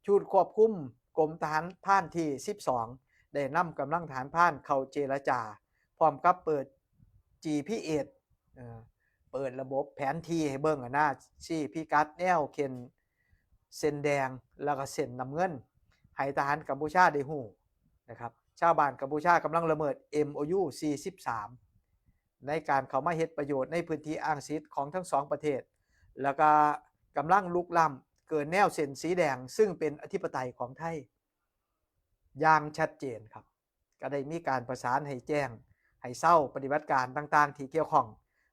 ชุดควบคุมกรมทหารพรานที่12ได้นำกำลังทหารพรานเข้าเจรจาพร้อมกับเปิด GPS เปิดระบบแผนที่ให้เบิ่งชี้พิกัดแนวเส้นแดงแล้วก็เส้นน้ำเงินให้ทหารกัมพูชาได้ฮู้นะครับชาวบ้านกัมพูชากำลังละเมิด MOU 43ในการเข้ามาเฮ็ดประโยชน์ในพื้นที่อ้างสิทธิ์ของทั้ง2ประเทศแล้วก็กำลังลุกล้ำเกินแนวเส้นสีแดงซึ่งเป็นอธิปไตยของไทยอย่างชัดเจนครับก็ได้มีการประสานให้แจ้งให้เศร้าปฏิบัติการต่างๆที่เกี่ยวข้อง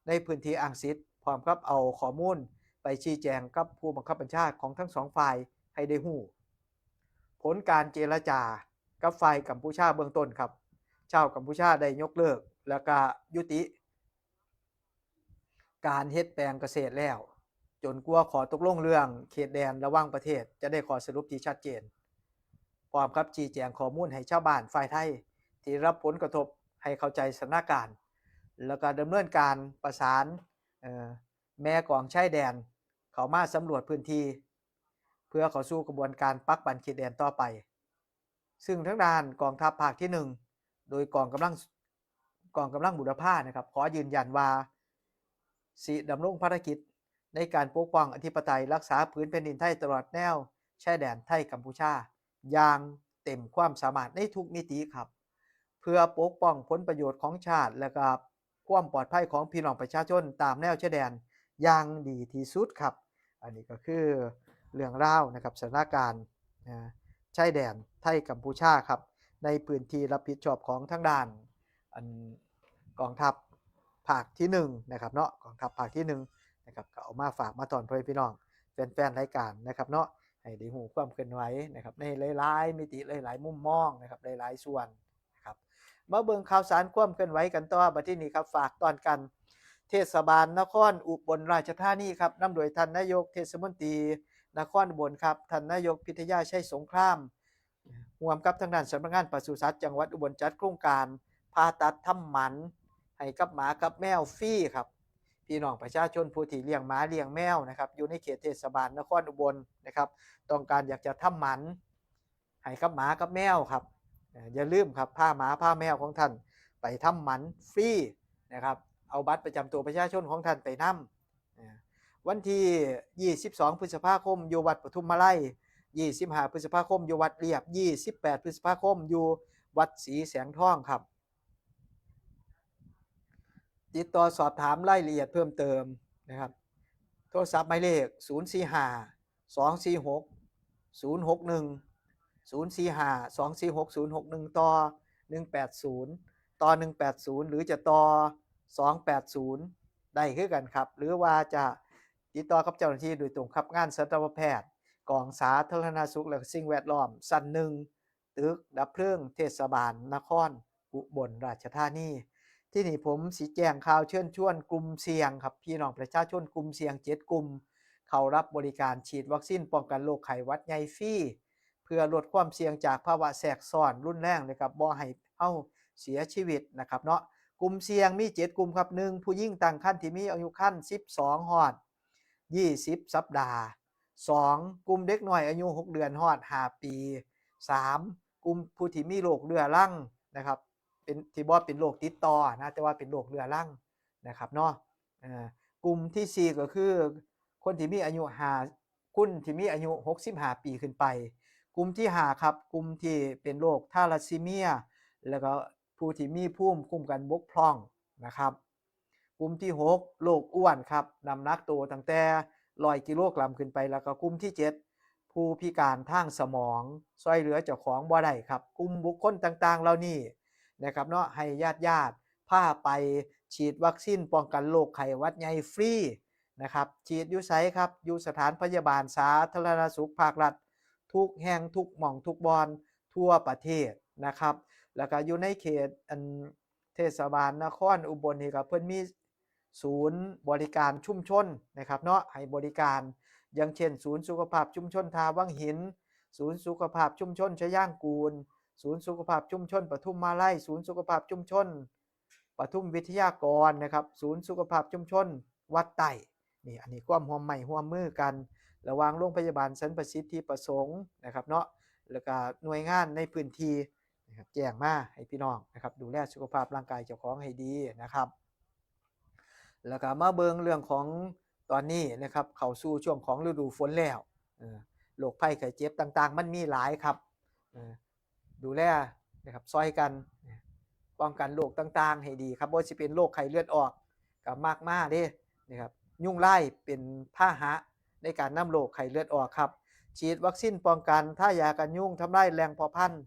ในพื้นที่อ้างสิทธิ์พร้อมกับเอาข้อมูลไปชี้แจงกับผู้บังคับบัญชาของทั้ง2ฝ่ายให้ได้ฮู้ผลการเจรจากับฝ่ายกัมพูชาเบื้องต้นครับชาวกัมพูชาได้ยกเลิกแล้วก็ยุติการเฮ็ดแปลงเกษตรแล้วจนกว่าขอตกลงเรื่องเขตแดนระหว่างประเทศจะได้ขอสรุปที่ชัดเจนพร้อมกับชี้แจงข้อมูลให้ชาวบ้านฝ่ายไทยที่รับผลกระทบให้เข้าใจสถานการณ์แล้วก็ดำเนินการประสานแม่กองชายแดนเข้ามาสำรวจพื้นที่เพื่อเข้าสู่กระบวนการปักปันเขตแดนต่อไปซึ่งทางด้านกองทัพภาคที่1โดยกองกำลังบุรพานะครับขอยืนยันว่าสิดำรงภารกิจในการปกป้องอธิปไตยรักษาพื้นแผ่นดินไทยตลอดแนวชายแดนไทยกัมพูชาอย่าง เต็มความสามารถในทุกมิติครับเพื่อปกป้องผลประโยชน์ของชาติและก็ความปลอดภัยของพี่น้องประชาชนตามแนวชายแดนอย่างดีที่สุดครับอันนี้ก็คือเรื่องราวนะครับสถานการณ์ชายแดนไทยกัมพูชาครับในพื้นที่รับผิดชอบของทางด้านกองทัพภาคที่1นะครับเนาะกองทัพภาคที่1นะครับก็เอามาฝากมาตอนพี่น้องแฟนๆรายการนะครับเนาะให้ได้ฮู้ความเคลื่อนไหวนะครับในหลายๆมิติหลายๆมุมมองนะครับหลายๆส่วนนะครับมาเบิ่งข่าวสารความเคลื่อนไหวกันต่อบัดนี้ครับฝากตอนกันเทศบาลนครอุบลราชธานีครับนำโดยท่านนายกเทศมนตรีนครอุบลครับท่านนายกพิทยาชัยสงครามร่วมกับทางด้านสำนักงานปศุสัตว์จังหวัดอุบลจัดโครงการผ่าตัดทำหมันให้กับหมากับแมวฟรีครับพี่น้องประชาชนผู้ที่เลี้ยงหมาเลี้ยงแมวนะครับอยู่ในเขตเทศบาลนครอุบลนะครับต้องการอยากจะทำหมันให้กับหมากับแมวครับอย่าลืมครับพาหมาพาแมวของท่านไปทำหมันฟรีนะครับเอาบัตรประจำตัวประชาชนของท่านไปนำวันที่22พฤษภาคมอยู่วัดปทุมมาลัย25พฤษภาคมอยู่วัดเรียบ28พฤษภาคมอยู่วัดศรีแสงทองครับติดต่อสอบถามรายละเอียดเพิ่มเติมนะครับโทรศัพท์หมายเลข045 246 061 045 246 061ต่อ180ต่อ180หรือจะต่อ280ได้คือกันครับหรือว่าจะติดต่อกับเจ้าหน้าที่โดยตรงครับงานสัตวแพทย์กองสาธารณสุขและสิ่งแวดล้อมชั้น1ตึกดับเพลิงเทศบาลนครอุบลราชธานีที่นี่ผมสิแจ้งข่าวเชิญชวนกลุ่มเสี่ยงครับพี่น้องประชาชนกลุ่มเสี่ยง7กลุ่มเข้ารับบริการฉีดวัคซีนป้องกันโรคไข้หวัดใหญ่ฟรีเพื่อลดความเสี่ยงจากภาวะแทรกซ้อนรุนแรงนะครับบ่ให้เฮาเสียชีวิตนะครับเนาะกลุ่มเสี่ยงมี7กลุ่มครับ1ผู้หญิงตั้งครรภ์ที่มีอายุครรภ์12ฮอด20สัปดาห์2กลุ่มเด็กน้อยอายุ6เดือนฮอด5ปี3กลุ่มผู้ที่มีโรคเรื้อรังนะครับเป็นที่บ่เป็นโรคติดต่อนะแต่ว่าเป็นโรคเรื้อรังนะครับเนาะกลุ่มที่4ก็คือคนที่มีอายุคนที่มีอายุ65ปีขึ้นไปกลุ่มที่5ครับกลุ่มที่เป็นโรคทาลัสซีเมียแล้วก็ผู้ที่มีภูมิคุ้มกันบกพร่องนะครับกลุ่มที่6โรคอ้วนครับน้ำหนักตัวตั้งแต่100กิโลกรัมขึ้นไปแล้วก็กลุ่มที่7ผู้พิการทางสมองช่วยเหลือเจ้าของบ่ได้ครับกลุ่มบุคคลต่างๆเหล่านี้นะครับเนาะให้ญาติพาไปฉีดวัคซีนป้องกันโรคไข้หวัดใหญ่ฟรีนะครับฉีดอยู่ไสครับอยู่สถานพยาบาลสาธารณสุขภาครัฐทุกแห่งทุกหม่องทุกบอนทั่วประเทศนะครับแล้วก็อยู่ในเขตเทศบาลนครอุบลนี่ก็เพิ่นมีศูนย์บริการชุมชนนะครับเนาะให้บริการอย่างเช่นศูนย์สุขภาพชุมชนทาวังหินศูนย์สุขภาพชุมชนชย่างกูลศูนย์สุขภาพชุมชนปทุมมาลัยศูนย์สุขภาพชุมชนปทุมวิทยากรนะครับศูนย์สุขภาพชุมชนวัดไต่นี่อันนี้ความร่วมมือกันระหว่างโรงพยาบาลสันประสิทธิประสงค์นะครับเนาะแล้วก็หน่วยงานในพื้นที่นะครับแจ้งมาให้พี่น้องนะครับดูแลสุขภาพร่างกายเจ้าของให้ดีนะครับแล้วก็มาเบิ่งเรื่องของตอนนี้นะครับเข้าสู่ช่วงของฤดูฝนแล้วโรคภัยไข้เจ็บต่างๆมันมีหลายครับดูแลนะครับช่วยกันป้องกันโรคต่างๆให้ดีครับบ่ว่าสิเป็นโรคไข้เลือดออกก็มากมาเด้นะครับยุงลายเป็นพาหะในการนำโรคไข้เลือดออกครับฉีดวัคซีนป้องกันถ้ายากันยุงทำลายแหล่งเพาะพันธุ์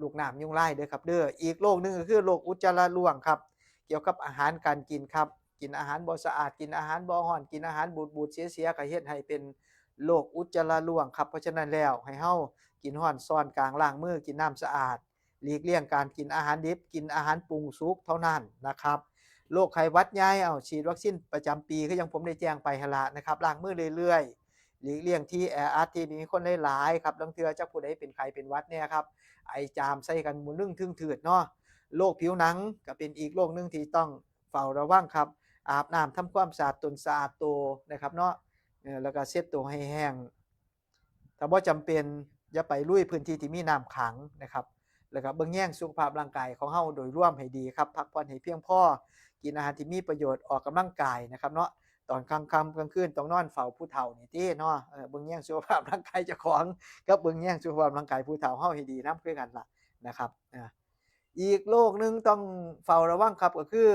ลูกน้ำยุงลายเด้อครับเด้ออีกโรคนึงก็คือโรคอุจจาระร่วงครับเกี่ยวกับอาหารการกินครับกินอาหารบ่สะอาดกินอาหารบ่ร้อนกินอาหารบูดๆเสียๆก็เฮ็ดให้เป็นโรคอุจจาระร่วงครับเพราะฉะนั้นแล้วให้เฮากินร้อนซ้อนกลางล้างมือกินน้ำสะอาดหลีกเลี่ยงการกินอาหารดิบกินอาหารปรุงสุกเท่านั้นนะครับโรคไข้หวัดใหญ่ฉีดวัคซีนประจำปีคือยังผมได้แจ้งไปหั่นล่ะนะครับล้างมือเรื่อยๆหลีกเลี่ยงที่แออัดที่มีคนหลายๆครับลางเทื่อจักผู้ใดเป็นไข้เป็นหวัดเนี่ยครับไอจามใส่กันหมู่ลึงทึ่งถืดเนาะโรคผิวหนังก็เป็นอีกโรคนึงที่ต้องเฝ้าระวังครับอาบน้ำทำความสะอาดตนสะอาดตัวนะครับเนาะแล้วก็เช็ดตัวให้แห้งถ้าบ่จำเป็นอย่าไปลุยพื้นที่ที่มีน้ำขังนะครับแล้วก็เบิ่งแย่งสุขภาพร่างกายของเฮาโดยรวมให้ดีครับพักผ่อนให้เพียงพอกินอาหารที่มีประโยชน์ออกกำลังกายนะครับเนาะ ตอนค่ำกลางคืนต้องนอนเฝ้าผู้เฒ่านี่ติเนาะเบิ่งแย่งสุขภาพร่างกายเจ้าของกับเบิ่งแย่งสุขภาพร่างกายผู้เฒ่าเฮาให้ดีนำคือกันล่ะนะครับอีกโรคหนึ่งต้องเฝ้าระวังครับก็คือ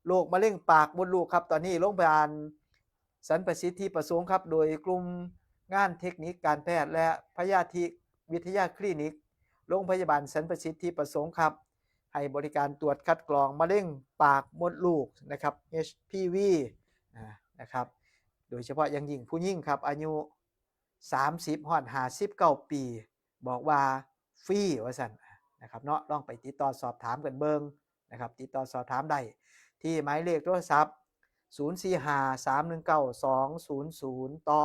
โรคมะเร็งปากมดลูกครับตอนนี้โรงพยาบาลสรรประสิทธิประสงค์ครับโดยกลุ่มงานเทคนิคการแพทย์และพยาธิวิทยาคลินิกโรงพยาบาลสรรประสิทธิประสงค์ครับให้บริการตรวจคัดกรองมะเร็งปากมดลูกนะครับ HPV นะครับโดยเฉพาะอย่างยิ่งผู้หญิงครับอายุ30ฮอด59ปีบอกว่าฟรีว่าซั่นนะครับเนาะลองไปติดต่อสอบถามกันเบิ่งนะครับติดต่อสอบถามได้ที่หมายเลขโทรศัพท์045-319-200ต่อ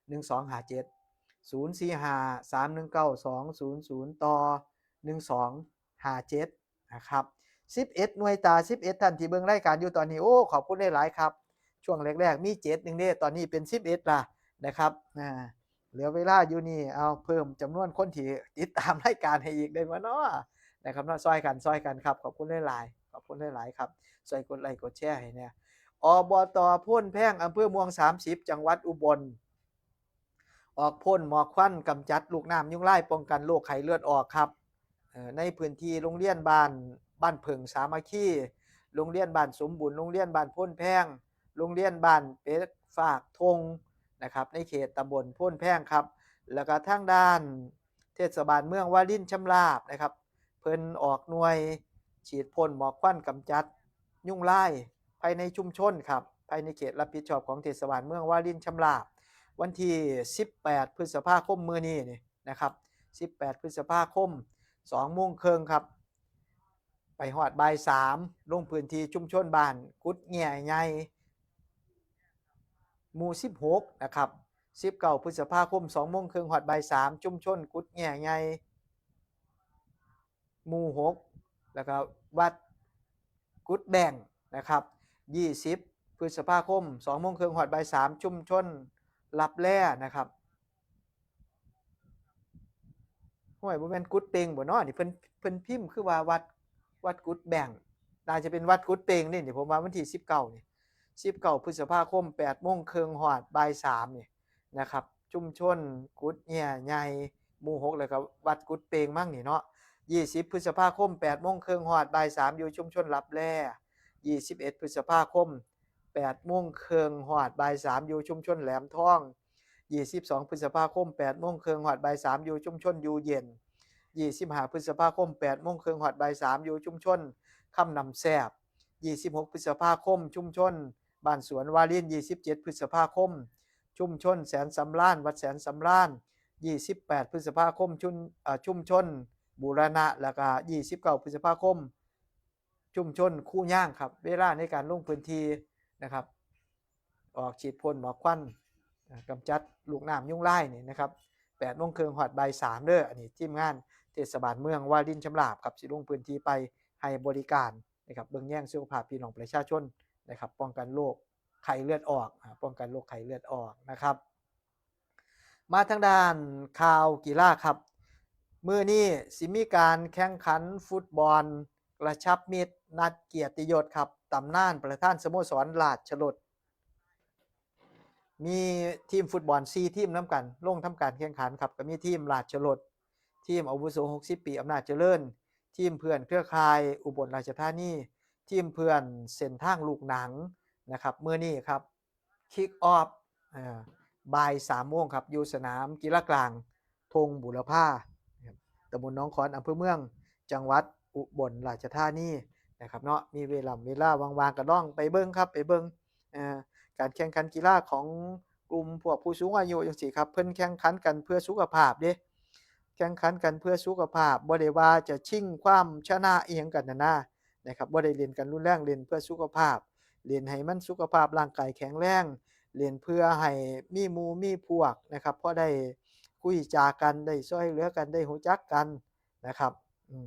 1257 045-319-200ต่อ1257นะครับ11หน่วยตา11ท่านที่เบิ่งรายการอยู่ตอนนี้โอ้ขอบคุณหลายๆครับช่วงแรกๆมี7นึงเด้ตอนนี้เป็น11ล่ะนะครับเหลือเวลาอยู่นี่เอาเพิ่มจำนวนคนที่ติดตามรายการให้อีกได้บ่เนาะนะครับเนาะซอยกันครับขอบคุณหลายๆขอบคุณหลายๆครับช่วยกดไลค์กดแชร์ให้แน่อบต.โพ้นแพงอำเภอม่วง30จังหวัดอุบลออกพ่นหมอกควันกำจัดลูกน้ำยุงลายป้องกันโรคไข้เลือดออกครับในพื้นที่โรงเรียนบ้านเพิงสามัคคีโรงเรียนบ้านสมบูรณ์โรงเรียนบ้านโพ้นแพงโรงเรียนบ้านเป็ดฝากทงนะครับในเขตตำบลโพ้นแพงครับแล้วก็ทางด้านเทศบาลเมืองวารินชำราบนะครับเพิ่นออกหน่วยฉีดพ่นหมอกควันกำจัดยุงลายภายในชุมชนครับภายในเขตรับผิดชอบของเทศบาลเมืองวารินชำราบวันที่18พฤษภาคมมื้อนี้นี่นะครับ18พฤษภาคม 2:30 นครับไปฮอดบ่าย 3ลงพื้นที่ชุมชนบ้านกุดแง่ใหญ่หมู่16นะครับ19พฤษภาคม 2:30 นฮอดบ่าย 3ชุมชนกุดแง่ใหญ่หมู่6แล้วก็วัดกุดแบ่งนะครับ20พฤษภาคม 2:30 นฮอดบ่าย 3ชุมชนลับแลนะครับห้วยบ่แม่นกุดเต็งบ่เนาะนี่เพิ่นพิมพ์คือว่าวัดกุดแบ่งน่าจะเป็นวัดกุดเต็งนี่ผมว่าวันที่19นี่19พฤษภาคม 8:30 นฮอดบ่าย 3นี่นะครับชุมชนกุดแง่ใหญ่หมู่6แล้วก็วัดกุดเต็งมั่งนี่เนาะ20พฤษภาคม 8:30 นฮอดบ่าย 3อยู่ชุมชนลับแล21พฤษภาคม 8:30 นฮอดบ่าย 3อยู่ชุมชนแหลมทอง22พฤษภาคม 8:30 นฮอดบ่าย 3อยู่ชุมชนอยู่เย็น25พฤษภาคม 8:30 นฮอดบ่าย 3อยู่ชุมชนคำนำแซ่บ26พฤษภาคมชุมชนบ้านสวนวาริน27พฤษภาคมชุมชนแสนสำราญวัดแสนสำราญ28พฤษภาคมชุมชนบูรณะแล้วก็29พฤษภาคมชุมชนคูย่างครับเวลาในการลงพื้นที่นะครับออกฉีดพ่นหมอกควันกำจัดลูกน้ำยุงลายนี่นะครับ8:30 นฮอดบ่าย 3เด้ออันนี้ทีมงานเทศบาลเมืองวารินชำราบครับสิลงพื้นที่ไปให้บริการนะครับเบิ่งแย่งสุขภาพพี่น้องประชาชนนะครับป้องกันโรคไข้เลือดออกป้องกันโรคไข้เลือดออกนะครับมาทางด้านข่าวกีฬาครับมื้อนี้สิมีการแข่งขันฟุตบอลกระชับมิตรนัดเกียรติยศครับตำนานประธานสโมสรราชรถมีทีมฟุตบอล4ทีมนํกันลงทำการแข่งขันครับก็มีทีมราชรถทีมอาวุโส60ปีอำนาจเจริญทีมเพื่อนเครือข่ายอุบลราชธานีทีมเพื่อนเส้นทางลูกหนังนะครับมื้อนี้ครับคิกออฟบ่าย 3 โมงครับอยู่สนามกีฬากลางธงบุรพาตำบลหนองขอนอำเภอเมืองจังหวัดอุบลราชธานีนะครับเนาะมีเวลาว่างๆก็ลองไปเบิ่งครับไปเบิ่งการแข่งขันกีฬาของกลุ่มพวกผู้สูงอายุจังซี่ครับเพิ่นแข่งขันกันเพื่อสุขภาพเด้แข่งขันกันเพื่อสุขภาพบ่ได้ว่าจะชิงความชนะอีหยังกันนะครับบ่ได้เล่นกันรุนแรงเล่นเพื่อสุขภาพเล่นให้มันสุขภาพร่างกายแข็งแรงเล่นเพื่อให้มีหมู่มีพวกนะครับพอได้คุยจากันได้ช่วยเหลือกันได้รู้จักกันนะครับนี่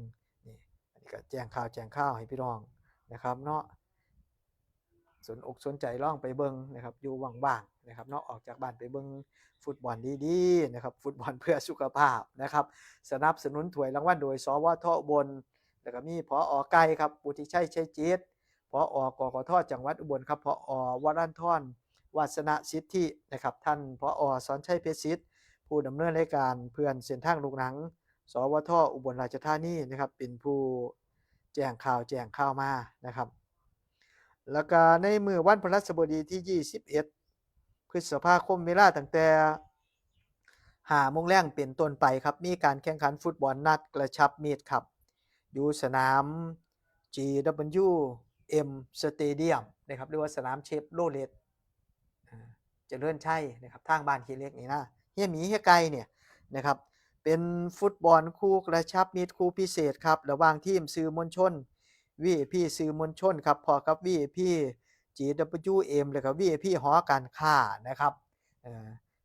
อันนี้ก็แจ้งข่าวให้พี่น้องนะครับเนาะสนอกสนใจลองไปเบิ่งนะครับอยู่ว่างๆนะครับเนาะออกจากบ้านไปเบิ่งฟุตบอลดีๆนะครับฟุตบอลเพื่อสุขภาพนะครับสนับสนุนถ้วยรางวัลโดยสวทอุบลแล้วก็มีผอ.ไก่ครับปุถิชัยชัยจิต ผอกกทจังหวัดอุบลครับผอวรันทรวาสนสิทธินะครับท่านผอสอนชัยเพชรศิษย์ผู้ดำเนินรายการเพื่อนเส้นทางลูกหนังสวทอุบลราชธานีนะครับเป็นผู้แจ้งข่าวมานะครับแล้วก็ในมือวันพฤหัสบดีที่21พฤษภาคมเวลาตั้งแต่5 โมงแรงเป็นต้นไปครับมีการแข่งขันฟุตบอลนัดกระชับมิตรครับอยู่สนาม GWM Stadium นะครับหรือว่าสนามเชฟโรเลตเจริญชัยนะครับทางบ้านขี้เหล็กนี่นะเฮียหมีเฮียไก่เนี่ยนะครับเป็นฟุตบอลคู่กระชับมิตรคู่พิเศษครับระหว่างทีมสื่อมวลชน VIP สื่อมวลชนครับพอกับ VIP GWM แล้วก็ VIP หอการค้านะครับ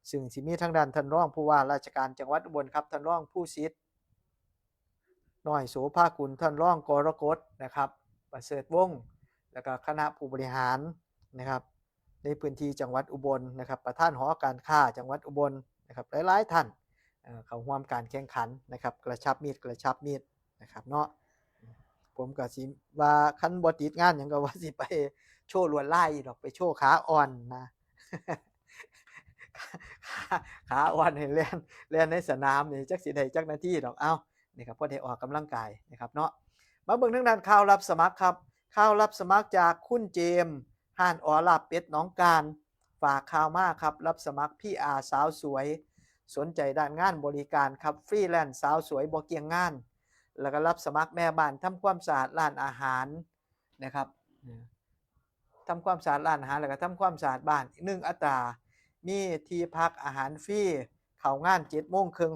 ซึ่งสิมีทางด้านท่านรองผู้ว่าราชการจังหวัดอุบลครับท่านรองผู้สิทธิ์น้อยโสภากุลท่านรองกรกฎนะครับประเสริฐวงศ์แล้วก็คณะผู้บริหารนะครับในพื้นที่จังหวัดอุบลนะครับประธานหอการค้าจังหวัดอุบลนะครับหลายๆท่านเข้าร่วมการแข่งขันนะครับกระชับมิตรนะครับเนาะผมก็สิว่าคันบ่ติดงานหยังก็ว่าสิไปโชว์ลวดลายดอกไปโชว์ขาอ่อนนะ ขาอ่อนให้เล่นในสนามนี่จักสิได้จักนาทีดอกเอ้านี่ครับพอได้ออกกำลังกายนะครับเนาะมาเบิ่งทางด้านข่าวรับสมัครครับข่าวรับสมัครจากคุณเจมส์ห้านลาบเป็ดหนองการฝากข่าวมาครับรับสมัครPRสาวสวยสนใจด้านงานบริการครับฟรีแลนซ์สาวสวยบ่เกี่ยงงานแล้วก็รับสมัครแม่บ้านทำความสะอาดร้านอาหารนะครับทำความสะอาดร้านอาหารแล้วก็ทำความสะอาดบ้านอีก1อัตรามีที่พักอาหารฟรีเข้างาน 7:30 น.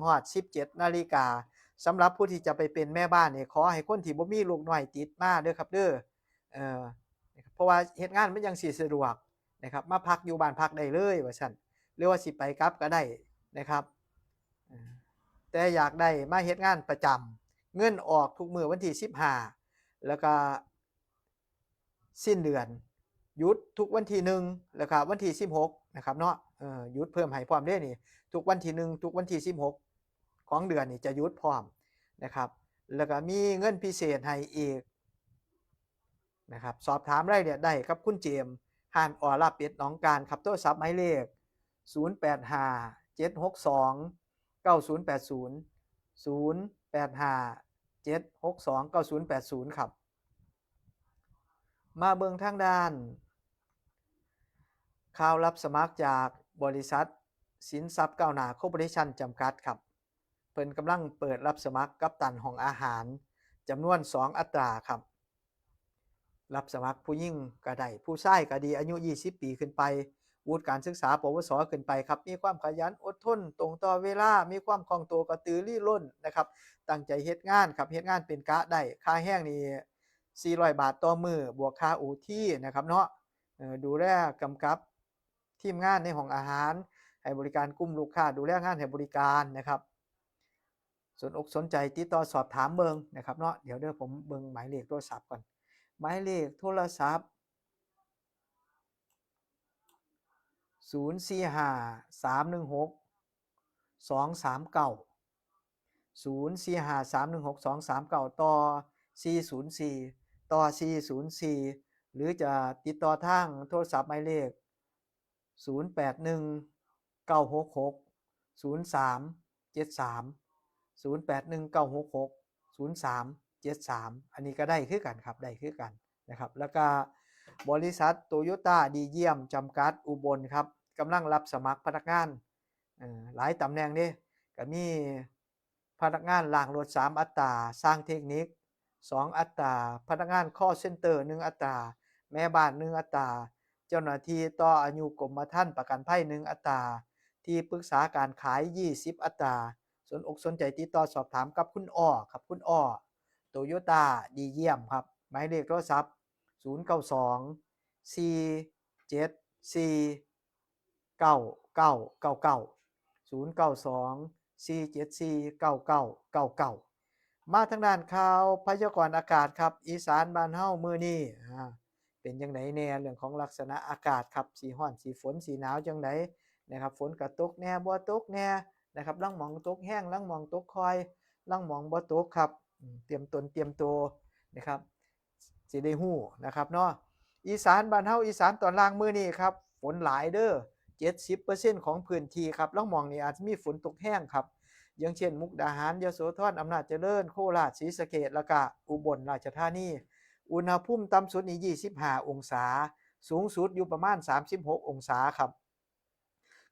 ฮอด 17:00 น. สำหรับผู้ที่จะไปเป็นแม่บ้านนี่ขอให้คนที่บ่มีลูกน้อยติดมาเด้อครับเด้อเพราะว่าเฮ็ดงานมันยังสิสะดวกนะครับมาพักอยู่บ้านพักได้เลยว่าซั่นหรือว่าสิไปกลับก็ได้นะครับแต่อยากได้มาเฮ็ดงานประจำเงินออกทุกมื้อวันที่15แล้วก็สิ้นเดือนหยุดทุกวันที่1แล้วก็วันที่16นะครับเนาะหยุดเพิ่มให้พร้อมเด้นี่ทุกวันที่1ทุกวันที่16ของเดือนนี่จะหยุดพร้อมนะครับแล้วก็มีเงินพิเศษให้อีกนะครับสอบถามรายละเอียดได้ครับคุณเจมส์ห้านลาบเป็ดหนองการครับโทรศัพท์หมายเลข0857629080 0857629080ครับมาเบิ่งทางด้านข่าวรับสมัครจากบริษัทสินทรัพย์ก้าวหน้าคอร์ปอเรชั่นจำกัดครับเพิ่นกำลังเปิดรับสมัครกัปตันห้องอาหารจำนวน2อัตราครับรับสมัครผู้หญิงก็ได้ผู้ชายก็ดีอายุ20 ปีขึ้นไปวุฒิการศึกษาปวสขึ้นไปครับมีความขยันอดทนตรงต่อเวลามีความคล่องตัวกระตือรือร้นนะครับตั้งใจเฮ็ดงานครับเฮ็ดงานเป็นกะได้ค่าแห้งนี่400 บาทต่อมื้อบวกค่า OT นะครับเนาะดูแลกำกับทีมงานในห้องอาหารให้บริการกลุ่มลูกค้าดูแลงานให้บริการนะครับสนอกสนใจติดต่อสอบถามเบิ่งนะครับเนาะเดี๋ยวผมเบิ่งหมายเลขโทรศัพท์ก่อนหมายเลขโทรศัพท์045316 239ต่อ404ต่อ404หรือจะติดต่อทางโทรศัพท์หมายเลข0819660373 0819660373อันนี้ก็ได้คือกันครับได้คือกันนะครับแล้วก็บริษัทโตโยต้าดีเยี่ยมจำกัดอุบลครับกำลังรับสมัครพนักงานหลายตำแหน่งนี่ก็มีพนักงานล้างรถ3อัตราสร้างเทคนิค2อัตราพนักงานcall center 1อัตราแม่บ้าน1อัตราเจ้าหน้าที่ต่ออายุกรมธรรม์ประกันภัย1อัตราที่ปรึกษาการขาย20อัตราสนอกสนใจติดต่อสอบถามกับคุณอ้อครับคุณอ้อโตโยต้าดีเยี่ยมครับหมายเลขโทรศัพท์0924749999 มาทางด้านข่าวพยากรณ์อากาศครับอีสานบ้านเฮามื้อนี้เป็นจังไดแน่เรื่องของลักษณะอากาศครับสิร้อนสิฝนสิหนาวจังไดนะครับฝนก็ตกแน่บ่ตกแน่นะครับลางหม้องตกแห้งลางหม้องตกคอยลางหม้องบ่ตกครับเตรียมตนเตรียมตัวนะครับสิ สิได้ฮู้นะครับเนาะอีสานบ้านเฮาอีสานตอนล่างมื้อนี้ครับฝนหลายเด้อ 70% ของพื้นที่ครับลางหม้องนี่อาจจะมีฝนตกแห้งครับอย่างเช่นมุกดาหารยโสธรอำนาจเจริญโคราชศรีสะเกษแล้วก็อุบลราชธานีอุณหภูมิต่ำสุดนี่25องศาสูงสุดอยู่ประมาณ36องศาครับ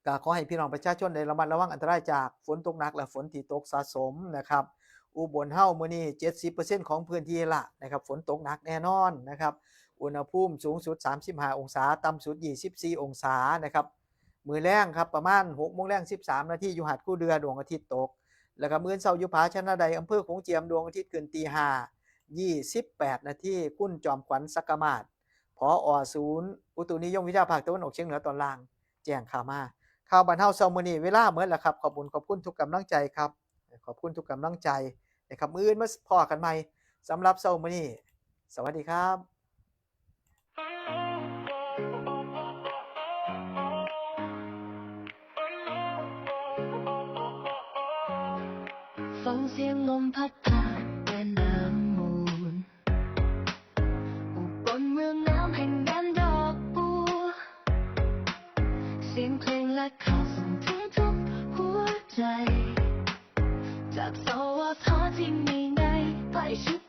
ก็ขอให้พี่น้องประชาชนได้ระมัดระวังอันตรายจากฝนตกหนักและฝนที่ตกสะสมนะครับอุบลเฮามื้อนี้ 70% ของพื้นที่ละนะครับฝนตกหนักแน่นอนนะครับอุณหภูมิสูงสุด35องศาต่ำสุด24องศานะครับมื้อแลงครับประมาณ 6:00 น. 13 นาทีอยู่หาดคู่เรือดวงอาทิตย์ตกแล้วก็มื้อเช้าอยู่ผาชนะใดอำเภอโขงเจียมดวงอาทิตย์ขึ้นตี 5:28 นาทีคุณจอมขวัญสักกะมาศผอ.ศูนย์อุตุนิยมวิทยาภาคตะวันออกเฉียงเหนือตอนล่างแจ้งข่าวมาข่าวบ้านเฮาเช้ามื้อนี้เวลาหมดแล้วครับขอบคุณทุกกำลังใจครับขอบคุณทุกกำลังใจนะครับมื้ออื่นมาพ้อกันใหม่สำหรับเช้ามื้อนี้สวัสดีครับฟังเสียงลมพัดผ่านแม่น้ำมูลอุบลเมืองน้ำแห่งแดนดอกบัวเสียงเพลงและข่าวส่งถึงทุกหัวใจจากสวทที่มีในใกล้ชิด